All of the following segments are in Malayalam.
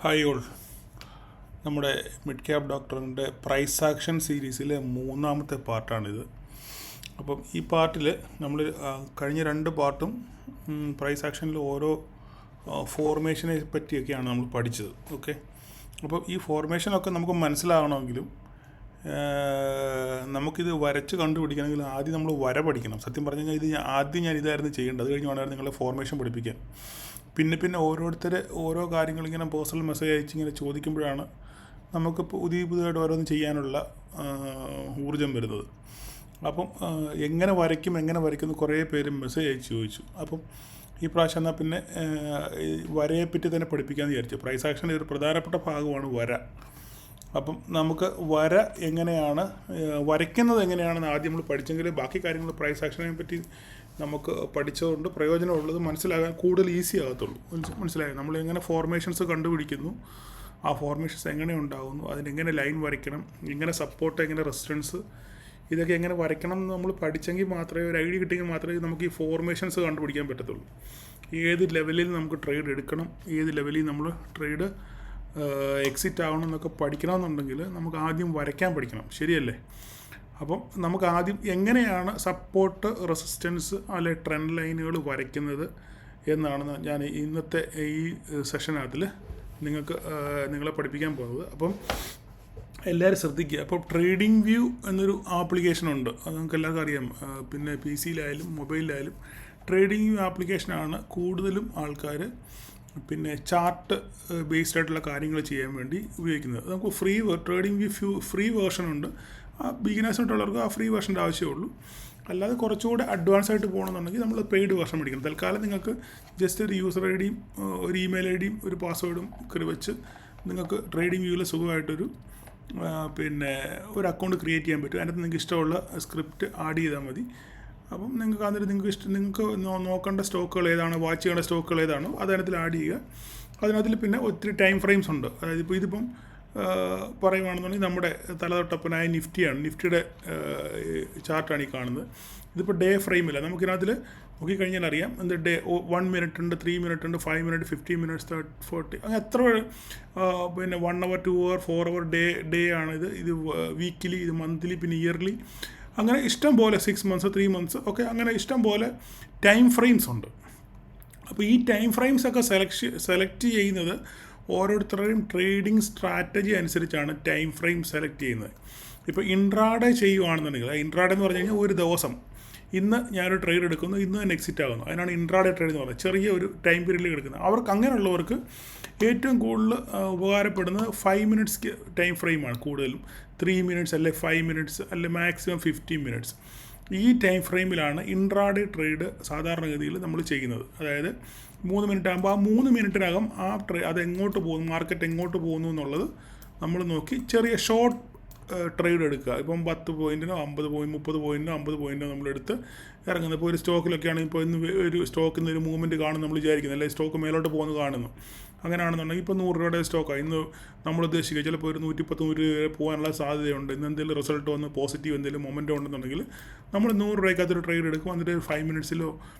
ഹായ് ഓൾ, നമ്മുടെ മിഡ് ക്യാപ് ഡോക്ടറിൻ്റെ പ്രൈസ് ആക്ഷൻ സീരീസിലെ മൂന്നാമത്തെ പാർട്ടാണിത്. അപ്പം ഈ പാർട്ടിൽ നമ്മൾ കഴിഞ്ഞ രണ്ട് പാർട്ടും പ്രൈസ് ആക്ഷനിൽ ഓരോ ഫോർമേഷനെ പറ്റിയൊക്കെയാണ് നമ്മൾ പഠിച്ചത്. ഓക്കെ, അപ്പോൾ ഈ ഫോർമേഷനൊക്കെ നമുക്ക് മനസ്സിലാകണമെങ്കിലും നമുക്കിത് വരച്ച് കണ്ടുപിടിക്കണമെങ്കിൽ ആദ്യം നമ്മൾ വര പഠിക്കണം. സത്യം പറഞ്ഞു കഴിഞ്ഞാൽ ആദ്യം ഞാൻ ഇതായിരുന്നു ചെയ്യേണ്ടത്. അത് കഴിഞ്ഞ് വേണമായിരുന്നു നിങ്ങളെ ഫോർമേഷൻ പഠിപ്പിക്കാൻ. പിന്നെ ഓരോരുത്തർ ഓരോ കാര്യങ്ങളിങ്ങനെ പേഴ്സണൽ മെസ്സേജ് അയച്ചിങ്ങനെ ചോദിക്കുമ്പോഴാണ് നമുക്ക് പുതിയതായിട്ട് ഓരോന്ന് ചെയ്യാനുള്ള ഊർജ്ജം വരുന്നത്. അപ്പം എങ്ങനെ വരയ്ക്കുന്നു കുറേ പേര് മെസ്സേജ് അയച്ച് ചോദിച്ചു. അപ്പം ഈ പ്രാവശ്യം എന്നാൽ പിന്നെ വരയെപ്പറ്റി തന്നെ പഠിപ്പിക്കാമെന്ന് വിചാരിച്ചു. പ്രൈസ് ആക്ഷൻ്റെ ഒരു പ്രധാനപ്പെട്ട ഭാഗമാണ് വര. അപ്പം നമുക്ക് വര എങ്ങനെയാണ് വരയ്ക്കുന്നത് എങ്ങനെയാണെന്ന് ആദ്യം നമ്മൾ പഠിച്ചെങ്കിൽ ബാക്കി കാര്യങ്ങൾ പ്രൈസ് ആക്ഷനെ പറ്റി നമുക്ക് പഠിച്ചതുകൊണ്ട് പ്രയോജനമുള്ളത് മനസ്സിലാകാൻ കൂടുതൽ ഈസി ആകത്തുള്ളൂ. മനസ്സിലായോ? നമ്മൾ എങ്ങനെ ഫോർമേഷൻസ് കണ്ടുപിടിക്കുന്നു, ആ ഫോർമേഷൻസ് എങ്ങനെ ഉണ്ടാകുന്നു, അതിനെങ്ങനെ ലൈൻ വരയ്ക്കണം, എങ്ങനെ സപ്പോർട്ട്, എങ്ങനെ റെസിസ്റ്റൻസ്, ഇതൊക്കെ എങ്ങനെ വരയ്ക്കണം എന്ന് നമ്മൾ പഠിച്ചെങ്കിൽ മാത്രമേ, ഒരു ഐഡിയ കിട്ടിയെങ്കിൽ മാത്രമേ നമുക്ക് ഈ ഫോർമേഷൻസ് കണ്ടുപിടിക്കാൻ പറ്റത്തുള്ളൂ. ഏത് ലെവലിൽ നമുക്ക് ട്രേഡ് എടുക്കണം, ഏത് ലെവലിൽ നമ്മൾ ട്രേഡ് എക്സിറ്റ് ആവണം എന്നൊക്കെ പഠിക്കണമെന്നുണ്ടെങ്കിൽ നമുക്ക് ആദ്യം വരയ്ക്കാൻ പഠിക്കണം. ശരിയല്ലേ? അപ്പം നമുക്ക് ആദ്യം എങ്ങനെയാണ് സപ്പോർട്ട്, റെസിസ്റ്റൻസ് അല്ലെ ട്രെൻഡ് ലൈനുകൾ വരയ്ക്കുന്നത് എന്നാണ് ഞാൻ ഇന്നത്തെ ഈ സെഷനകത്തിൽ നിങ്ങളെ പഠിപ്പിക്കാൻ പോകുന്നത്. അപ്പം എല്ലാവരും ശ്രദ്ധിക്കുക. അപ്പോൾ ട്രേഡിംഗ് വ്യൂ എന്നൊരു ആപ്ലിക്കേഷനുണ്ട്, അത് നമുക്ക് എല്ലാവർക്കും അറിയാം. പിന്നെ PC-യിലായാലും മൊബൈലിലായാലും ട്രേഡിംഗ് വ്യൂ ആപ്ലിക്കേഷനാണ് കൂടുതലും ആൾക്കാർ പിന്നെ ചാർട്ട് ബേസ്ഡ് ആയിട്ടുള്ള കാര്യങ്ങൾ ചെയ്യാൻ വേണ്ടി ഉപയോഗിക്കുന്നത്. നമുക്ക് ട്രേഡിംഗ് വ്യൂ ഫ്രീ വേർഷൻ ഉണ്ട്. ബിഗിനേഴ്സായിട്ടുള്ളവർക്ക് ആ ഫ്രീ വേർഷൻ്റെ ആവശ്യമേ അല്ലാതെ കുറച്ചുകൂടെ അഡ്വാൻസ് ആയിട്ട് പോകണമെന്നുണ്ടെങ്കിൽ നമ്മൾ പെയ്ഡ് വേർഷൻ മേടിക്കണം. തൽക്കാലം നിങ്ങൾക്ക് ജസ്റ്റ് ഒരു യൂസർ ID യും ഒരു ഇമെയിൽ ID യും ഒരു പാസ്വേഡും ഒക്കെ വെച്ച് നിങ്ങൾക്ക് ട്രേഡിംഗ് വ്യൂവിൽ സുഖമായിട്ടൊരു ഒരു അക്കൗണ്ട് ക്രിയേറ്റ് ചെയ്യാൻ പറ്റും. അതിനകത്ത് നിങ്ങൾക്ക് ഇഷ്ടമുള്ള സ്ക്രിപ്റ്റ് ആഡ് ചെയ്താൽ മതി. അപ്പം നിങ്ങൾക്ക് നോക്കേണ്ട സ്റ്റോക്കുകൾ ഏതാണോ, വാച്ച് ചെയ്യേണ്ട സ്റ്റോക്കുകൾ ഏതാണോ അതിനകത്തിൽ ആഡ് ചെയ്യുക. അതിനകത്തിൽ പിന്നെ ഒത്തിരി ടൈം ഫ്രെയിംസ് ഉണ്ട്. അതായത് ഇപ്പോൾ ഇതിപ്പം പറയുകയാണെന്നുണ്ടെങ്കിൽ നമ്മുടെ തലതൊട്ടപ്പനായ നിഫ്റ്റിയുടെ ചാർട്ടാണ് ഈ കാണുന്നത്. ഇതിപ്പോൾ ഡേ ഫ്രെയിമില്ല. നമുക്കിതിനകത്തിൽ നോക്കിക്കഴിഞ്ഞാൽ അറിയാം. ഡേ 1 മിനിറ്റ് ഉണ്ട്, 3 മിനിറ്റ് ഉണ്ട്, 5 മിനിറ്റ്, 15 മിനിറ്റ്സ്, 40, അങ്ങനെ എത്ര 1 അവർ, 2 അവർ, 4 അവർ ഡേ ആണിത്. ഇത് വീക്കിലി, ഇത് മന്ത്ലി, പിന്നെ ഇയർലി, അങ്ങനെ ഇഷ്ടം പോലെ 6 മന്ത്സ്, 3 മന്ത്സ് ഒക്കെ അങ്ങനെ ഇഷ്ടം പോലെ ടൈം ഫ്രെയിംസ് ഉണ്ട്. അപ്പോൾ ഈ ടൈം ഫ്രെയിംസൊക്കെ സെലക്ട് ചെയ്യുന്നത് ഓരോരുത്തരുടെയും ട്രേഡിംഗ് സ്ട്രാറ്റജി അനുസരിച്ചാണ് ടൈം ഫ്രെയിം സെലക്ട് ചെയ്യുന്നത്. ഇപ്പോൾ ഇൻട്രാഡേ ചെയ്യുകയാണെന്നുണ്ടെങ്കിൽ, ഇൻട്രാഡേ എന്ന് പറഞ്ഞു കഴിഞ്ഞാൽ ഒരു ദിവസം, ഇന്ന് ഞാനൊരു ട്രേഡ് എടുക്കുന്നു, ഇന്ന് തന്നെ എക്സിറ്റ് ആകുന്നു, അതിനാണ് ഇൻട്രാഡേ ട്രേഡ് എന്ന് പറയുന്നത്. ചെറിയ ഒരു ടൈം പീരീഡിൽ എടുക്കുന്നത്. അങ്ങനെയുള്ളവർക്ക് ഏറ്റവും കൂടുതൽ ഉപകാരപ്പെടുന്നത് 5 മിനിറ്റ്സ് ടൈം ഫ്രെയിമാണ്. കൂടുതലും 3 മിനിറ്റ്സ് അല്ലെ 5 മിനിറ്റ്സ് അല്ലെ മാക്സിമം 15 മിനിറ്റ്സ്. ഈ ടൈം ഫ്രെയിമിലാണ് ഇൻട്രാഡേ ട്രേഡ് സാധാരണഗതിയിൽ നമ്മൾ ചെയ്യുന്നത്. അതായത് 3 മിനിറ്റ് ആകുമ്പോൾ ആ 3 മിനിറ്റിനകം അത് എങ്ങോട്ട് പോകുന്നു, മാർക്കറ്റ് എങ്ങോട്ട് പോകുന്നു എന്നുള്ളത് നമ്മൾ നോക്കി ചെറിയ ഷോർട്ട് ട്രേഡ് എടുക്കുക. ഇപ്പം 10 പോയിൻറ്റിനോ 50 പോയിൻറ്റ്, 30 പോയിൻറ്റിനോ 50 പോയിൻറ്റിനോ നമ്മളെടുത്ത് ഇറങ്ങുന്നത്. ഇപ്പോൾ ഒരു സ്റ്റോക്കിലൊക്കെ ആണെങ്കിൽ ഇപ്പോൾ ഇന്ന് ഒരു സ്റ്റോക്കിൽ ഒരു മൂവ്മെൻറ്റ് കാണുന്നു നമ്മൾ വിചാരിക്കുന്നത്, അല്ലെങ്കിൽ സ്റ്റോക്ക് മേലോട്ട് പോകുന്നത് കാണുന്നു. അങ്ങനെയാണെന്നുണ്ടെങ്കിൽ ഇപ്പോൾ 100 രൂപയുടെ സ്റ്റോക്കാണ് ഇന്ന് നമ്മൾ ഉദ്ദേശിക്കുക. ചിലപ്പോൾ ഒരു 110, 100 രൂപ പോകാനുള്ള സാധ്യതയുണ്ട്. ഇന്ന് എന്തെങ്കിലും റിസൾട്ട് വന്ന് പോസിറ്റീവ് എന്തെങ്കിലും മൊമെൻറ്റം ഉണ്ടെന്നുണ്ടെങ്കിൽ നമ്മൾ 100 രൂപയ്ക്കകത്തൊരു ട്രേഡ് എടുക്കും. എന്നിട്ട് 5 മിനിറ്റ്സിലോ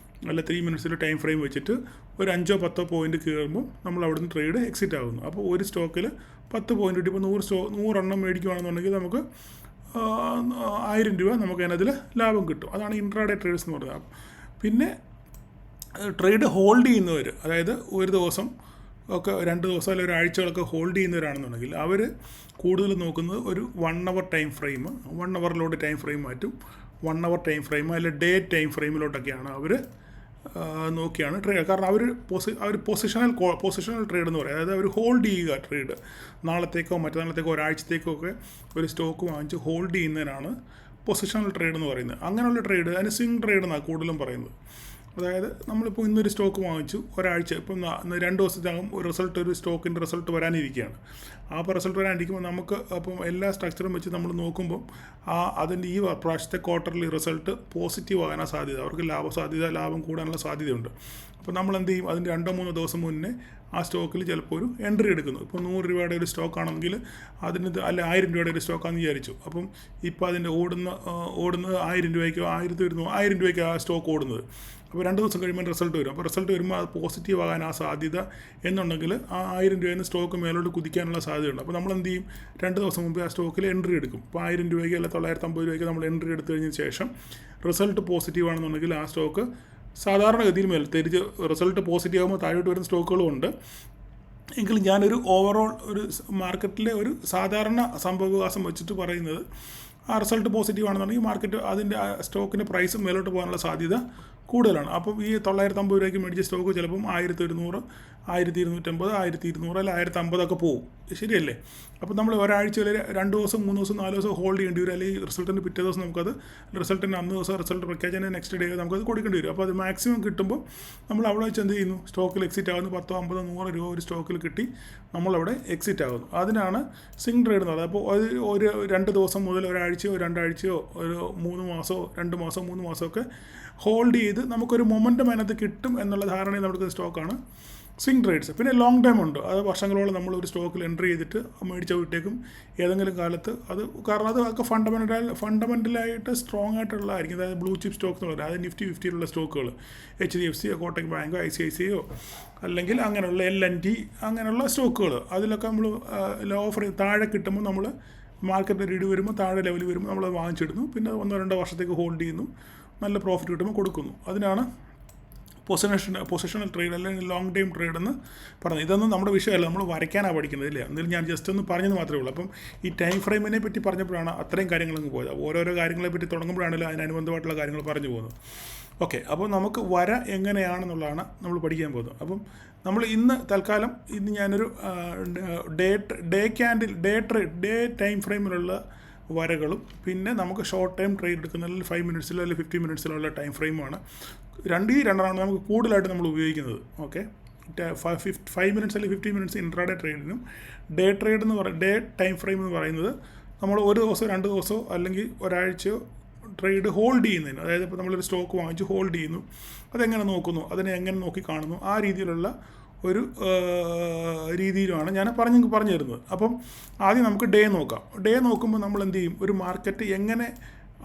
അല്ല 3 മിനിറ്റ്സിലോ ടൈം ഫ്രെയിം വെച്ചിട്ട് ഒരു 5-10 പോയിൻറ്റ് കയറുമ്പോൾ നമ്മൾ അവിടുന്ന് ട്രേഡ് എക്സിറ്റ് ആകുന്നു. അപ്പോൾ ഒരു സ്റ്റോക്കിൽ 10 പോയിൻറ്റ് കിട്ടി. ഇപ്പോൾ 100 എണ്ണം മേടിക്കുകയാണെന്നുണ്ടെങ്കിൽ നമുക്ക് 1000 രൂപ നമുക്ക് അതിനതിൽ ലാഭം കിട്ടും. അതാണ് ഇൻട്രാഡേ ട്രേഡേഴ്സ് എന്ന് പറയുന്നത്. പിന്നെ ട്രേഡ് ഹോൾഡ് ചെയ്യുന്നവർ, അതായത് ഒരു ദിവസം ഒക്കെ 2 ദിവസം അല്ലെങ്കിൽ ഒരാഴ്ചകളൊക്കെ ഹോൾഡ് ചെയ്യുന്നവരാണെന്നുണ്ടെങ്കിൽ അവർ കൂടുതൽ നോക്കുന്നത് ഒരു 1 അവർ ടൈം ഫ്രെയിം, 1 അവറിലോട്ട് ടൈം ഫ്രെയിം മാറ്റും. 1 അവർ ടൈം ഫ്രെയിം അല്ലെങ്കിൽ ഡേ ടൈം ഫ്രെയിമിലോട്ടൊക്കെയാണ് അവർ നോക്കിയാണ് ട്രേഡ്. കാരണം അവർ പൊസിഷണൽ ട്രേഡ് എന്ന് പറയും. അതായത് അവർ ഹോൾഡ് ചെയ്യുക ട്രേഡ്. നാളത്തേക്കോ മറ്റന്നാളത്തേക്കോ ഒരാഴ്ചത്തേക്കോ ഒക്കെ ഒരു സ്റ്റോക്ക് വാങ്ങിച്ച് ഹോൾഡ് ചെയ്യുന്നതിനാണ് പൊസിഷണൽ ട്രേഡ് എന്ന് പറയുന്നത്. അങ്ങനെയുള്ള ട്രേഡ് അതിന് സ്വിംഗ് ട്രേഡ് എന്നാണ് കൂടുതലും പറയുന്നത്. അതായത് നമ്മളിപ്പോൾ ഇന്നൊരു സ്റ്റോക്ക് വാങ്ങിച്ചു, ഒരാഴ്ച ഇപ്പം 2 ദിവസത്തിനകം ഒരു സ്റ്റോക്കിൻ്റെ റിസൾട്ട് വരാനിരിക്കുകയാണ്. അപ്പോൾ റിസൾട്ട് വരാനിരിക്കുമ്പോൾ നമുക്ക് അപ്പം എല്ലാ സ്ട്രക്ചറും വെച്ച് നമ്മൾ നോക്കുമ്പം അതിൻ്റെ ഈ പ്രാവശ്യത്തെ ക്വാർട്ടർലി റിസൾട്ട് പോസിറ്റീവ് ആകാനാണ് സാധ്യത. അവർക്ക് ലാഭം കൂടാനുള്ള സാധ്യതയുണ്ട്. അപ്പോൾ നമ്മൾ എന്ത് ചെയ്യും? അതിൻ്റെ 2-3 ദിവസം മുന്നേ ആ സ്റ്റോക്കിൽ ചിലപ്പോൾ ഒരു എൻട്രി എടുക്കുന്നു. ഇപ്പോൾ 100 രൂപയുടെ ഒരു സ്റ്റോക്കാണെങ്കിൽ അല്ല 1000 രൂപയുടെ ഒരു സ്റ്റോക്കാണെന്ന് വിചാരിച്ചു. അപ്പം ഇപ്പോൾ അതിൻ്റെ ഓടുന്നത് 1000 രൂപയ്ക്കോ 1000 രൂപയ്ക്കോ ആ സ്റ്റോക്ക് ഓടുന്നത്. അപ്പോൾ 2 ദിവസം കഴിയുമ്പോൾ റിസൾട്ട് വരും. അപ്പോൾ റിസൾട്ട് വരുമ്പോൾ അത് പോസിറ്റീവ് ആകാൻ ആ സാധ്യത എന്നുണ്ടെങ്കിൽ ആ 1000 രൂപയിൽ നിന്ന് സ്റ്റോക്ക് മേലോട്ട് കുതിക്കാനുള്ള സാധ്യതയുണ്ട്. അപ്പോൾ നമ്മൾ എന്ത് ചെയ്യും, 2 ദിവസം മുമ്പ് ആ സ്റ്റോക്കിൽ എൻട്രി എടുക്കും. അപ്പോൾ 1000 രൂപയ്ക്ക് അല്ലെങ്കിൽ 950 രൂപയ്ക്ക് നമ്മൾ എൻട്രി എടുത്തു കഴിഞ്ഞതിന് ശേഷം റിസൾട്ട് പോസിറ്റീവ് ആണെന്നുണ്ടെങ്കിൽ ആ സ്റ്റോക്ക് സാധാരണഗതിയിൽ തിരിച്ച് റിസൾട്ട് പോസിറ്റീവ് ആകുമ്പോൾ താഴോട്ട് വരുന്ന സ്റ്റോക്കുകളും ഉണ്ട്. എങ്കിലും ഞാനൊരു ഓവറോൾ ഒരു മാർക്കറ്റിലെ ഒരു സാധാരണ സംഭവവികാസം വെച്ചിട്ട് പറയുന്നത്, ആ റിസൾട്ട് പോസിറ്റീവ് ആണെന്നുണ്ടെങ്കിൽ മാർക്കറ്റ് അതിൻ്റെ സ്റ്റോക്കിൻ്റെ പ്രൈസ് മേലോട്ട് പോകാനുള്ള സാധ്യത കൂടുതലാണ്. അപ്പം ഈ 950 രൂപയ്ക്ക് മേടിച്ച സ്റ്റോക്ക് ചിലപ്പം 1100, 1250, 1200 അല്ലെങ്കിൽ 1050 പോകും. ശരിയല്ലേ? അപ്പോൾ നമ്മൾ ഒരാഴ്ച വരെ 2 ദിവസം 3 ദിവസം 4 ദിവസം ഹോൾഡ് ചെയ്യേണ്ടി വരും. അല്ലെങ്കിൽ റിസൾട്ടിന് പിറ്റേ ദിവസം നമുക്കത് റിസൾട്ടിന് അന്ന് ദിവസം റിസൾട്ട് പ്രഖ്യാപിച്ചതിന് നെക്സ്റ്റ് ഡേ നമുക്കത് കൊടുക്കേണ്ടി വരും. അപ്പോൾ അത് മാക്സിമം കിട്ടുമ്പോൾ നമ്മൾ അവിടെ വെച്ച് എന്ത് ചെയ്യുന്നു, സ്റ്റോക്കിൽ എക്സിറ്റ് ആകുന്നു. 10, 50, 100 രൂപ ഒരു സ്റ്റോക്കിൽ കിട്ടി നമ്മളവിടെ എക്സിറ്റ് ആകുന്നു. അതിനാണ് സ്വിംഗ് ട്രേഡ് എന്ന് പറയുന്നത്. അപ്പോൾ ഒരു 2 ദിവസം മുതൽ ഒരാഴ്ചയോ 2 ആഴ്ചയോ ഒരു 3 മാസമോ 2 മാസം 3 മാസമൊക്കെ ഹോൾഡ് ചെയ്ത് നമുക്കൊരു മൊമെൻറ്റം അതിനകത്ത് കിട്ടും എന്നുള്ള ധാരണയിൽ നമുക്ക് സ്റ്റോക്കാണ് സ്വിംഗ് ട്രേഡ്സ്. പിന്നെ ലോങ് ടൈം ഉണ്ട്. അത് വർഷങ്ങളോളം നമ്മൾ ഒരു സ്റ്റോക്കിൽ എൻട്രി ചെയ്തിട്ട് മേടിച്ച വിട്ടേക്കും ഏതെങ്കിലും കാലത്ത്. അത് കാരണം അതൊക്കെ ഫണ്ടമെൻ്റലായിട്ട് സ്ട്രോങ് ആയിട്ടുള്ളതായിരിക്കും. അതായത് ബ്ലൂ ചിപ്പ് സ്റ്റോക്സ് എന്ന് പറയുന്നത്, അതായത് നിഫ്റ്റി 50 സ്റ്റോക്കുകൾ, HDFC, കോട്ടക് ബാങ്കോ, ICICIയോ അല്ലെങ്കിൽ അങ്ങനെയുള്ള LNT അങ്ങനെയുള്ള സ്റ്റോക്കുകൾ, അതിലൊക്കെ നമ്മൾ ലോ ഓഫർ താഴെ കിട്ടുമ്പോൾ നമ്മൾ മാർക്കറ്റ് റീഡ് വരുമ്പോൾ താഴെ ലെവൽ വരുമ്പോൾ നമ്മൾ വാങ്ങിച്ചിടുന്നു. പിന്നെ 1-2 വർഷത്തേക്ക് ഹോൾഡ് ചെയ്യുന്നു. നല്ല പ്രോഫിറ്റ് കിട്ടുമ്പോൾ കൊടുക്കുന്നു. അതിനാണ് പൊസിഷണൽ ട്രേഡ് അല്ലെങ്കിൽ ലോങ് ടൈം ട്രേഡ് എന്ന് പറഞ്ഞത്. ഇതൊന്നും നമ്മുടെ വിഷയമല്ല, നമ്മൾ വരയ്ക്കാനാണ് പഠിക്കുന്നത് ഇല്ലേ. എന്നാലും ഞാൻ ജസ്റ്റ് ഒന്ന് പറഞ്ഞത് മാത്രമേ ഉള്ളൂ. അപ്പം ഈ ടൈം ഫ്രെയിമിനെ പറ്റി പറഞ്ഞപ്പോഴാണ് അത്രയും കാര്യങ്ങളങ്ങ് പോയത്. ഓരോരോ കാര്യങ്ങളെ പറ്റി തുടങ്ങുമ്പോഴാണല്ലോ അതിനനുബന്ധമായിട്ടുള്ള കാര്യങ്ങൾ പറഞ്ഞു പോകുന്നത്. ഓക്കെ, അപ്പോൾ നമുക്ക് വര എങ്ങനെയാണെന്നുള്ളതാണ് നമ്മൾ പഠിക്കാൻ പോകുന്നത്. അപ്പം നമ്മൾ തൽക്കാലം ഞാനൊരു ഡേ ടൈം ഫ്രെയിമിലുള്ള വരകളും പിന്നെ നമുക്ക് ഷോർട്ട് ടൈം ട്രേഡ് എടുക്കുന്നതിൽ 5 മിനിറ്റ്സിലോ അല്ലെങ്കിൽ 50 മിനിറ്റ്സിലുള്ള ടൈം ഫ്രെയിമാണ്. രണ്ടാണ് നമുക്ക് കൂടുതലായിട്ട് നമ്മൾ ഉപയോഗിക്കുന്നത്. ഓക്കെ, 5 മിനിറ്റ്സ് അല്ലെങ്കിൽ 50 മിനിറ്റ്സ് ഇൻട്രാഡേ ട്രേഡിനും ഡേ ടൈം ഫ്രെയിം എന്ന് പറയുന്നത് നമ്മൾ ഒരു ദിവസമോ 2 ദിവസമോ അല്ലെങ്കിൽ ഒരാഴ്ചയോ ട്രേഡ് ഹോൾഡ് ചെയ്യുന്നതിന്. അതായത് ഇപ്പോൾ നമ്മളൊരു സ്റ്റോക്ക് വാങ്ങിച്ച് ഹോൾഡ് ചെയ്യുന്നു, അതെങ്ങനെ നോക്കുന്നു, അതിനെ എങ്ങനെ നോക്കി കാണുന്നു, ആ രീതിയിലുള്ള ഒരു രീതിയിലുമാണ് ഞാൻ പറഞ്ഞു തരുന്നത്. അപ്പം ആദ്യം നമുക്ക് ഡേ നോക്കാം. ഡേ നോക്കുമ്പോൾ നമ്മൾ എന്ത് ചെയ്യും, ഒരു മാർക്കറ്റ് എങ്ങനെ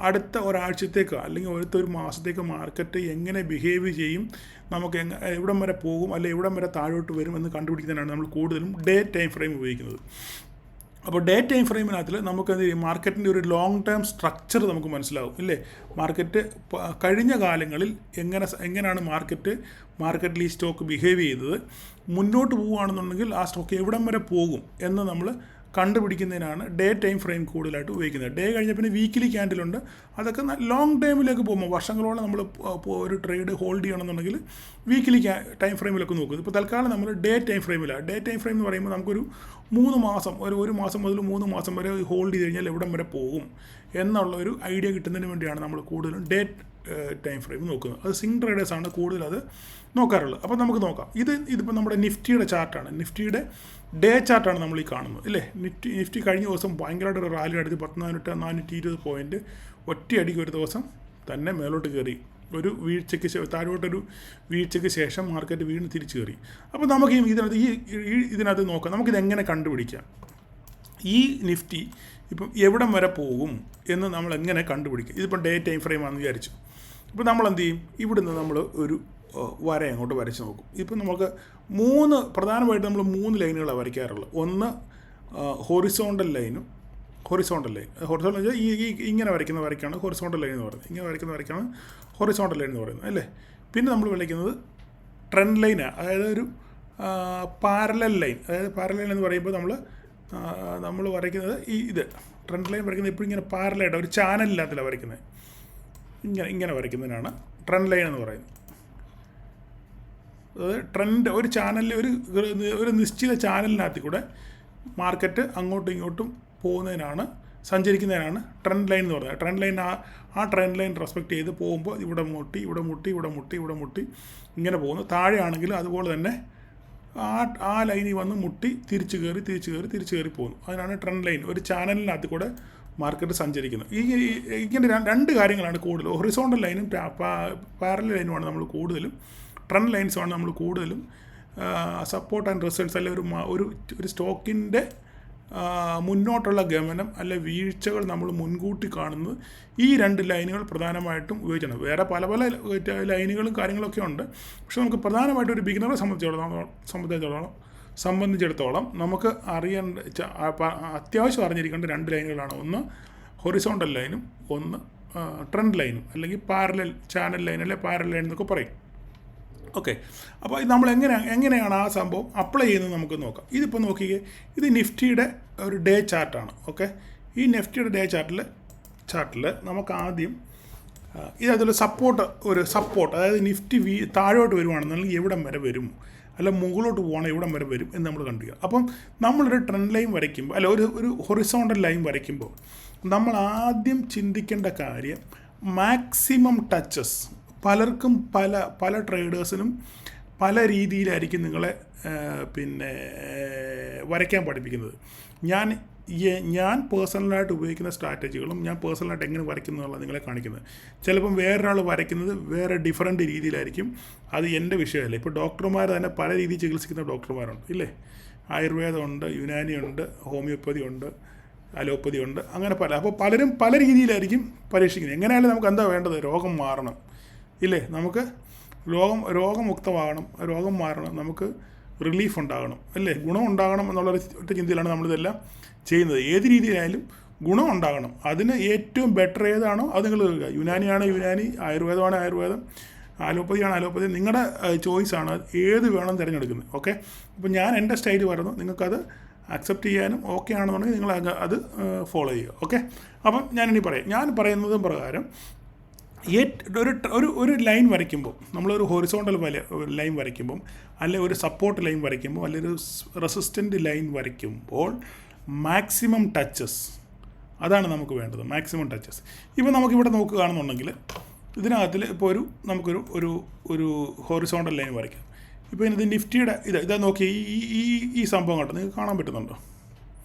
അടുത്ത ഒരാഴ്ചത്തേക്ക് അല്ലെങ്കിൽ അടുത്ത ഒരു മാസത്തേക്ക് മാർക്കറ്റ് എങ്ങനെ ബിഹേവ് ചെയ്യും, നമുക്ക് എവിടം വരെ പോകും അല്ലെങ്കിൽ എവിടം വരെ താഴോട്ട് വരും എന്ന് കണ്ടുപിടിക്കുന്നതിനാണ് നമ്മൾ കൂടുതലും ഡേ ടൈം ഫ്രെയിം ഉപയോഗിക്കുന്നത്. അപ്പോൾ ഡേ ടൈം ഫ്രെയിമിനകത്തിൽ നമുക്ക് എന്ത് ചെയ്യും, മാർക്കറ്റിൻ്റെ ഒരു ലോങ് ടേം സ്ട്രക്ചർ നമുക്ക് മനസ്സിലാവും ഇല്ലേ. മാർക്കറ്റ് കഴിഞ്ഞ കാലങ്ങളിൽ എങ്ങനെയാണ് മാർക്കറ്റിൽ ഈ സ്റ്റോക്ക് ബിഹേവ് ചെയ്തത്, മുന്നോട്ട് പോവുകയാണെന്നുണ്ടെങ്കിൽ ആ സ്റ്റോക്ക് എവിടം വരെ പോകും എന്ന് നമ്മൾ കണ്ടുപിടിക്കുന്നതിനാണ് ഡേ ടൈം ഫ്രെയിം കൂടുതലായിട്ട് ഉപയോഗിക്കുന്നത്. ഡേ കഴിഞ്ഞ പിന്നെ വീക്കിലി ക്യാൻഡിലുണ്ട്. അതൊക്കെ ലോങ് ടൈമിലേക്ക് പോകുമ്പോൾ വർഷങ്ങളോളം നമ്മൾ ഒരു ട്രേഡ് ഹോൾഡ് ചെയ്യണമെന്നുണ്ടെങ്കിൽ വീക്കിലി ടൈം ഫ്രെയിമിലൊക്കെ നോക്കും. ഇപ്പോൾ തൽക്കാലം നമ്മൾ ഡേ ടൈം ഫ്രെയിമിലാണ്. ഡേ ടൈം ഫ്രെയിം എന്ന് പറയുമ്പോൾ നമുക്കൊരു 3 മാസം ഒരു മാസം മുതൽ 3 മാസം വരെ ഹോൾഡ് ചെയ്ത് കഴിഞ്ഞാൽ എവിടം വരെ പോകും എന്നുള്ള ഒരു ഐഡിയ കിട്ടുന്നതിന് വേണ്ടിയാണ് നമ്മൾ കൂടുതലും ഡേ ടൈം ഫ്രെയിം നോക്കുന്നത്. അത് സ്വിംഗ് ട്രേഡേഴ്സാണ് കൂടുതൽ അത് നോക്കാറുള്ളത്. അപ്പോൾ നമുക്ക് നോക്കാം. ഇതിപ്പോൾ നമ്മുടെ നിഫ്റ്റിയുടെ ചാർട്ടാണ്. നിഫ്റ്റിയുടെ ഡേ ചാർട്ടാണ് നമ്മൾ ഈ കാണുന്നത് ഇല്ലേ. നിഫ്റ്റി കഴിഞ്ഞ ദിവസം ഭയങ്കരമായിട്ട് ഒരു റാലി നടത്തി 420 പോയിൻറ്റ് ഒറ്റയടിക്ക് ഒരു ദിവസം തന്നെ മേലോട്ട് കയറി. ഒരു വീഴ്ചയ്ക്ക് താഴോട്ടൊരു വീഴ്ചയ്ക്ക് ശേഷം മാർക്കറ്റ് വീണ്ടും തിരിച്ചു കയറി. അപ്പോൾ നമുക്ക് ഇതിനകത്ത് നോക്കാം, നമുക്കിതെങ്ങനെ കണ്ടുപിടിക്കാം, ഈ നിഫ്റ്റി ഇപ്പം എവിടം വരെ പോകും എന്ന് നമ്മൾ എങ്ങനെ കണ്ടുപിടിക്കും. ഇതിപ്പോൾ ഡേ ടൈം ഫ്രെയിമാണെന്ന് വിചാരിച്ചു. ഇപ്പോൾ നമ്മൾ എന്ത് ചെയ്യും, ഇവിടുന്ന് നമ്മൾ ഒരു വര അങ്ങോട്ട് വരച്ച് നോക്കും. ഇപ്പം നമുക്ക് പ്രധാനമായിട്ട് നമ്മൾ 3 ലൈനുകളാണ് വരയ്ക്കാറുള്ളത്. ഒന്ന് ഹൊറിസോണ്ടൽ ലൈൻ വെച്ചാൽ ഇങ്ങനെ വരയ്ക്കുന്ന വരയ്ക്കാണ് ഹൊറിസോണ്ടൽ ലൈൻ എന്ന് പറയുന്നത്. ഇങ്ങനെ വരയ്ക്കുന്ന വരയ്ക്കാണ് ഹൊറിസോണ്ടൽ ലൈൻ എന്ന് പറയുന്നത് അല്ലേ. പിന്നെ നമ്മൾ വരയ്ക്കുന്നത് ട്രെൻഡ് ലൈനാണ്, അതായത് ഒരു പാരലൽ ലൈൻ. അതായത് പാരലൽ ലൈൻ എന്ന് പറയുമ്പോൾ നമ്മൾ വരയ്ക്കുന്നത് ഇത് ട്രെൻഡ് ലൈൻ വരയ്ക്കുന്നത് എപ്പോഴും ഇങ്ങനെ പാരലായിട്ട് ഒരു ചാനലിനകത്തിലാണ് വരയ്ക്കുന്നത്. ഇങ്ങനെ വരയ്ക്കുന്നതിനാണ് ട്രെൻഡ് ലൈൻ എന്ന് പറയുന്നത്. അതായത് ഒരു ചാനലിൽ ഒരു നിശ്ചിത ചാനലിനകത്ത് കൂടെ മാർക്കറ്റ് അങ്ങോട്ടും ഇങ്ങോട്ടും സഞ്ചരിക്കുന്നതിനാണ് ട്രെൻഡ് ലൈൻ എന്ന് പറയുന്നത്. ട്രെൻഡ് ലൈൻ ആ ട്രെൻഡ് ലൈൻ റെസ്പെക്റ്റ് ചെയ്ത് പോകുമ്പോൾ ഇവിടെ മുട്ടി ഇങ്ങനെ പോകുന്നു. താഴെയാണെങ്കിലും അതുപോലെ തന്നെ ആ ലൈനിൽ വന്ന് മുട്ടി തിരിച്ചു കയറി പോകുന്നു. അതിനാണ് ട്രെൻഡ് ലൈൻ. ഒരു ചാനലിനകത്ത് കൂടെ മാർക്കറ്റ് സഞ്ചരിക്കുന്നത്. ഇങ്ങനെ 2 കാര്യങ്ങളാണ് കൂടുതലും. ഹൊറിസോണ്ടൽ ലൈനും പാരലൽ ലൈനുമാണ് നമ്മൾ കൂടുതലും, ട്രെൻഡ് ലൈൻസുമാണ് നമ്മൾ കൂടുതലും സപ്പോർട്ട് ആൻഡ് റിസൾട്ട്സ് അല്ലെങ്കിൽ ഒരു സ്റ്റോക്കിൻ്റെ മുന്നോട്ടുള്ള ഗമനം അല്ലെ വീഴ്ചകൾ നമ്മൾ മുൻകൂട്ടി കാണുന്നത് ഈ 2 ലൈനുകൾ പ്രധാനമായിട്ടും ഉപയോഗിക്കണം. വേറെ പല പല ലൈനുകളും കാര്യങ്ങളൊക്കെ ഉണ്ട്. പക്ഷെ നമുക്ക് പ്രധാനമായിട്ടും ഒരു ബിഗിനറെ സംബന്ധിച്ചിടത്തോളം നമുക്ക് അത്യാവശ്യം അറിഞ്ഞിരിക്കേണ്ട 2 ലൈനുകളാണ്. ഒന്ന് ഹൊറിസോണ്ടൽ ലൈനും ഒന്ന് ട്രെൻഡ് ലൈനും, അല്ലെങ്കിൽ പാരലൽ ചാനൽ ലൈൻ അല്ലെ പാരലൽ ലൈൻ എന്നൊക്കെ പറയും. ഓക്കെ, അപ്പോൾ നമ്മൾ എങ്ങനെയാണ് ആ സംഭവം അപ്ലൈ ചെയ്യുന്നത് നമുക്ക് നോക്കാം. ഇതിപ്പോൾ നോക്കിക്കേ, ഇത് നിഫ്റ്റിയുടെ ഒരു ഡേ ചാർട്ടാണ്. ഓക്കെ, ഈ നിഫ്റ്റിയുടെ ഡേ ചാർട്ടിൽ നമുക്ക് ആദ്യം ഇതൊരു സപ്പോർട്ട്, അതായത് നിഫ്റ്റി താഴോട്ട് വരുവാണെന്നുണ്ടെങ്കിൽ എവിടം വരെ വരും, അല്ല മുകളിലോട്ട് പോകണം എവിടം വരെ വരും എന്ന് നമ്മൾ കണ്ടുക. അപ്പം നമ്മളൊരു ട്രെൻഡ് ലൈൻ വരയ്ക്കുമ്പോൾ, അല്ല ഒരു ഹൊറിസോണ്ടൽ ലൈൻ വരയ്ക്കുമ്പോൾ നമ്മൾ ആദ്യം ചിന്തിക്കേണ്ട കാര്യം മാക്സിമം ടച്ചസ്. പലർക്കും പല ട്രേഡേഴ്സിനും പല രീതിയിലായിരിക്കും നിങ്ങളെ വരയ്ക്കാൻ പഠിപ്പിക്കുന്നത്. ഞാൻ പേഴ്സണലായിട്ട് ഉപയോഗിക്കുന്ന സ്ട്രാറ്റജികളും ഞാൻ പേഴ്സണലായിട്ട് എങ്ങനെ വരയ്ക്കുന്നതെന്നുള്ളത് നിങ്ങളെ കാണിക്കുന്നത്. ചിലപ്പം വേറൊരാൾ വരയ്ക്കുന്നത് വേറെ ഡിഫറൻറ്റ് രീതിയിലായിരിക്കും. അത് എൻ്റെ വിഷയമല്ല. ഇപ്പോൾ ഡോക്ടർമാർ തന്നെ പല രീതിയിൽ ചികിത്സിക്കുന്ന ഡോക്ടർമാരുണ്ട് ഇല്ലേ. ആയുർവേദമുണ്ട്, യുനാനി ഉണ്ട്, ഹോമിയോപ്പതി ഉണ്ട്, അലോപ്പതി ഉണ്ട്, അങ്ങനെ അപ്പോൾ പലരും പല രീതിയിലായിരിക്കും പരീക്ഷിക്കുന്നത്. എങ്ങനെയായാലും നമുക്ക് എന്താ വേണ്ടത്? രോഗം മാറണം ഇല്ലേ, നമുക്ക് രോഗമുക്തമാകണം, രോഗം മാറണം, നമുക്ക് റിലീഫ് ഉണ്ടാകണം അല്ലേ, ഗുണം ഉണ്ടാകണം എന്നുള്ള ഒറ്റ ചിന്തയിലാണ് നമ്മളിതെല്ലാം ചെയ്യുന്നത്. ഏത് രീതിയിലായാലും ഗുണം ഉണ്ടാകണം. അതിന് ഏറ്റവും ബെറ്റർ ഏതാണോ അത് നിങ്ങൾ യുനാനിയാണ് യുനാനി, ആയുർവേദമാണ് ആയുർവേദം, അലോപ്പതിയാണ് അലോപ്പതി. നിങ്ങളുടെ ചോയ്സാണ് ഏത് വേണം തിരഞ്ഞെടുക്കുന്നത്. ഓക്കെ, അപ്പോൾ ഞാൻ എൻ്റെ സ്റ്റൈൽ പറയുന്നു, നിങ്ങൾക്കത് അക്സെപ്റ്റ് ചെയ്യാനും ഓക്കെ ആണെന്നുണ്ടെങ്കിൽ നിങ്ങൾ അത് ഫോളോ ചെയ്യുക. ഓക്കെ, അപ്പം ഞാൻ പറയുന്നത് പ്രകാരം ഒരു ലൈൻ വരയ്ക്കുമ്പോൾ, നമ്മളൊരു ഹൊറിസോണ്ടൽ ലൈൻ വരയ്ക്കുമ്പം, അല്ലെങ്കിൽ ഒരു സപ്പോർട്ട് ലൈൻ വരയ്ക്കുമ്പോൾ, അല്ലെങ്കിൽ ഒരു റെസിസ്റ്റൻ്റ് ലൈൻ വരയ്ക്കുമ്പോൾ മാക്സിമം ടച്ചസ്, അതാണ് നമുക്ക് വേണ്ടത്, മാക്സിമം ടച്ചസ്. ഇപ്പോൾ നമുക്കിവിടെ നോക്കുകയാണെന്നുണ്ടെങ്കിൽ ഇതിനകത്തിൽ ഇപ്പോൾ നമുക്കൊരു ഹൊറിസോണ്ടൽ ലൈൻ വരയ്ക്കാം. ഇപ്പോൾ ഇത് നിഫ്റ്റിയുടെ ഇതാ നോക്കി, ഈ സംഭവം കേട്ടോ, നിങ്ങൾക്ക് കാണാൻ പറ്റുന്നുണ്ടോ?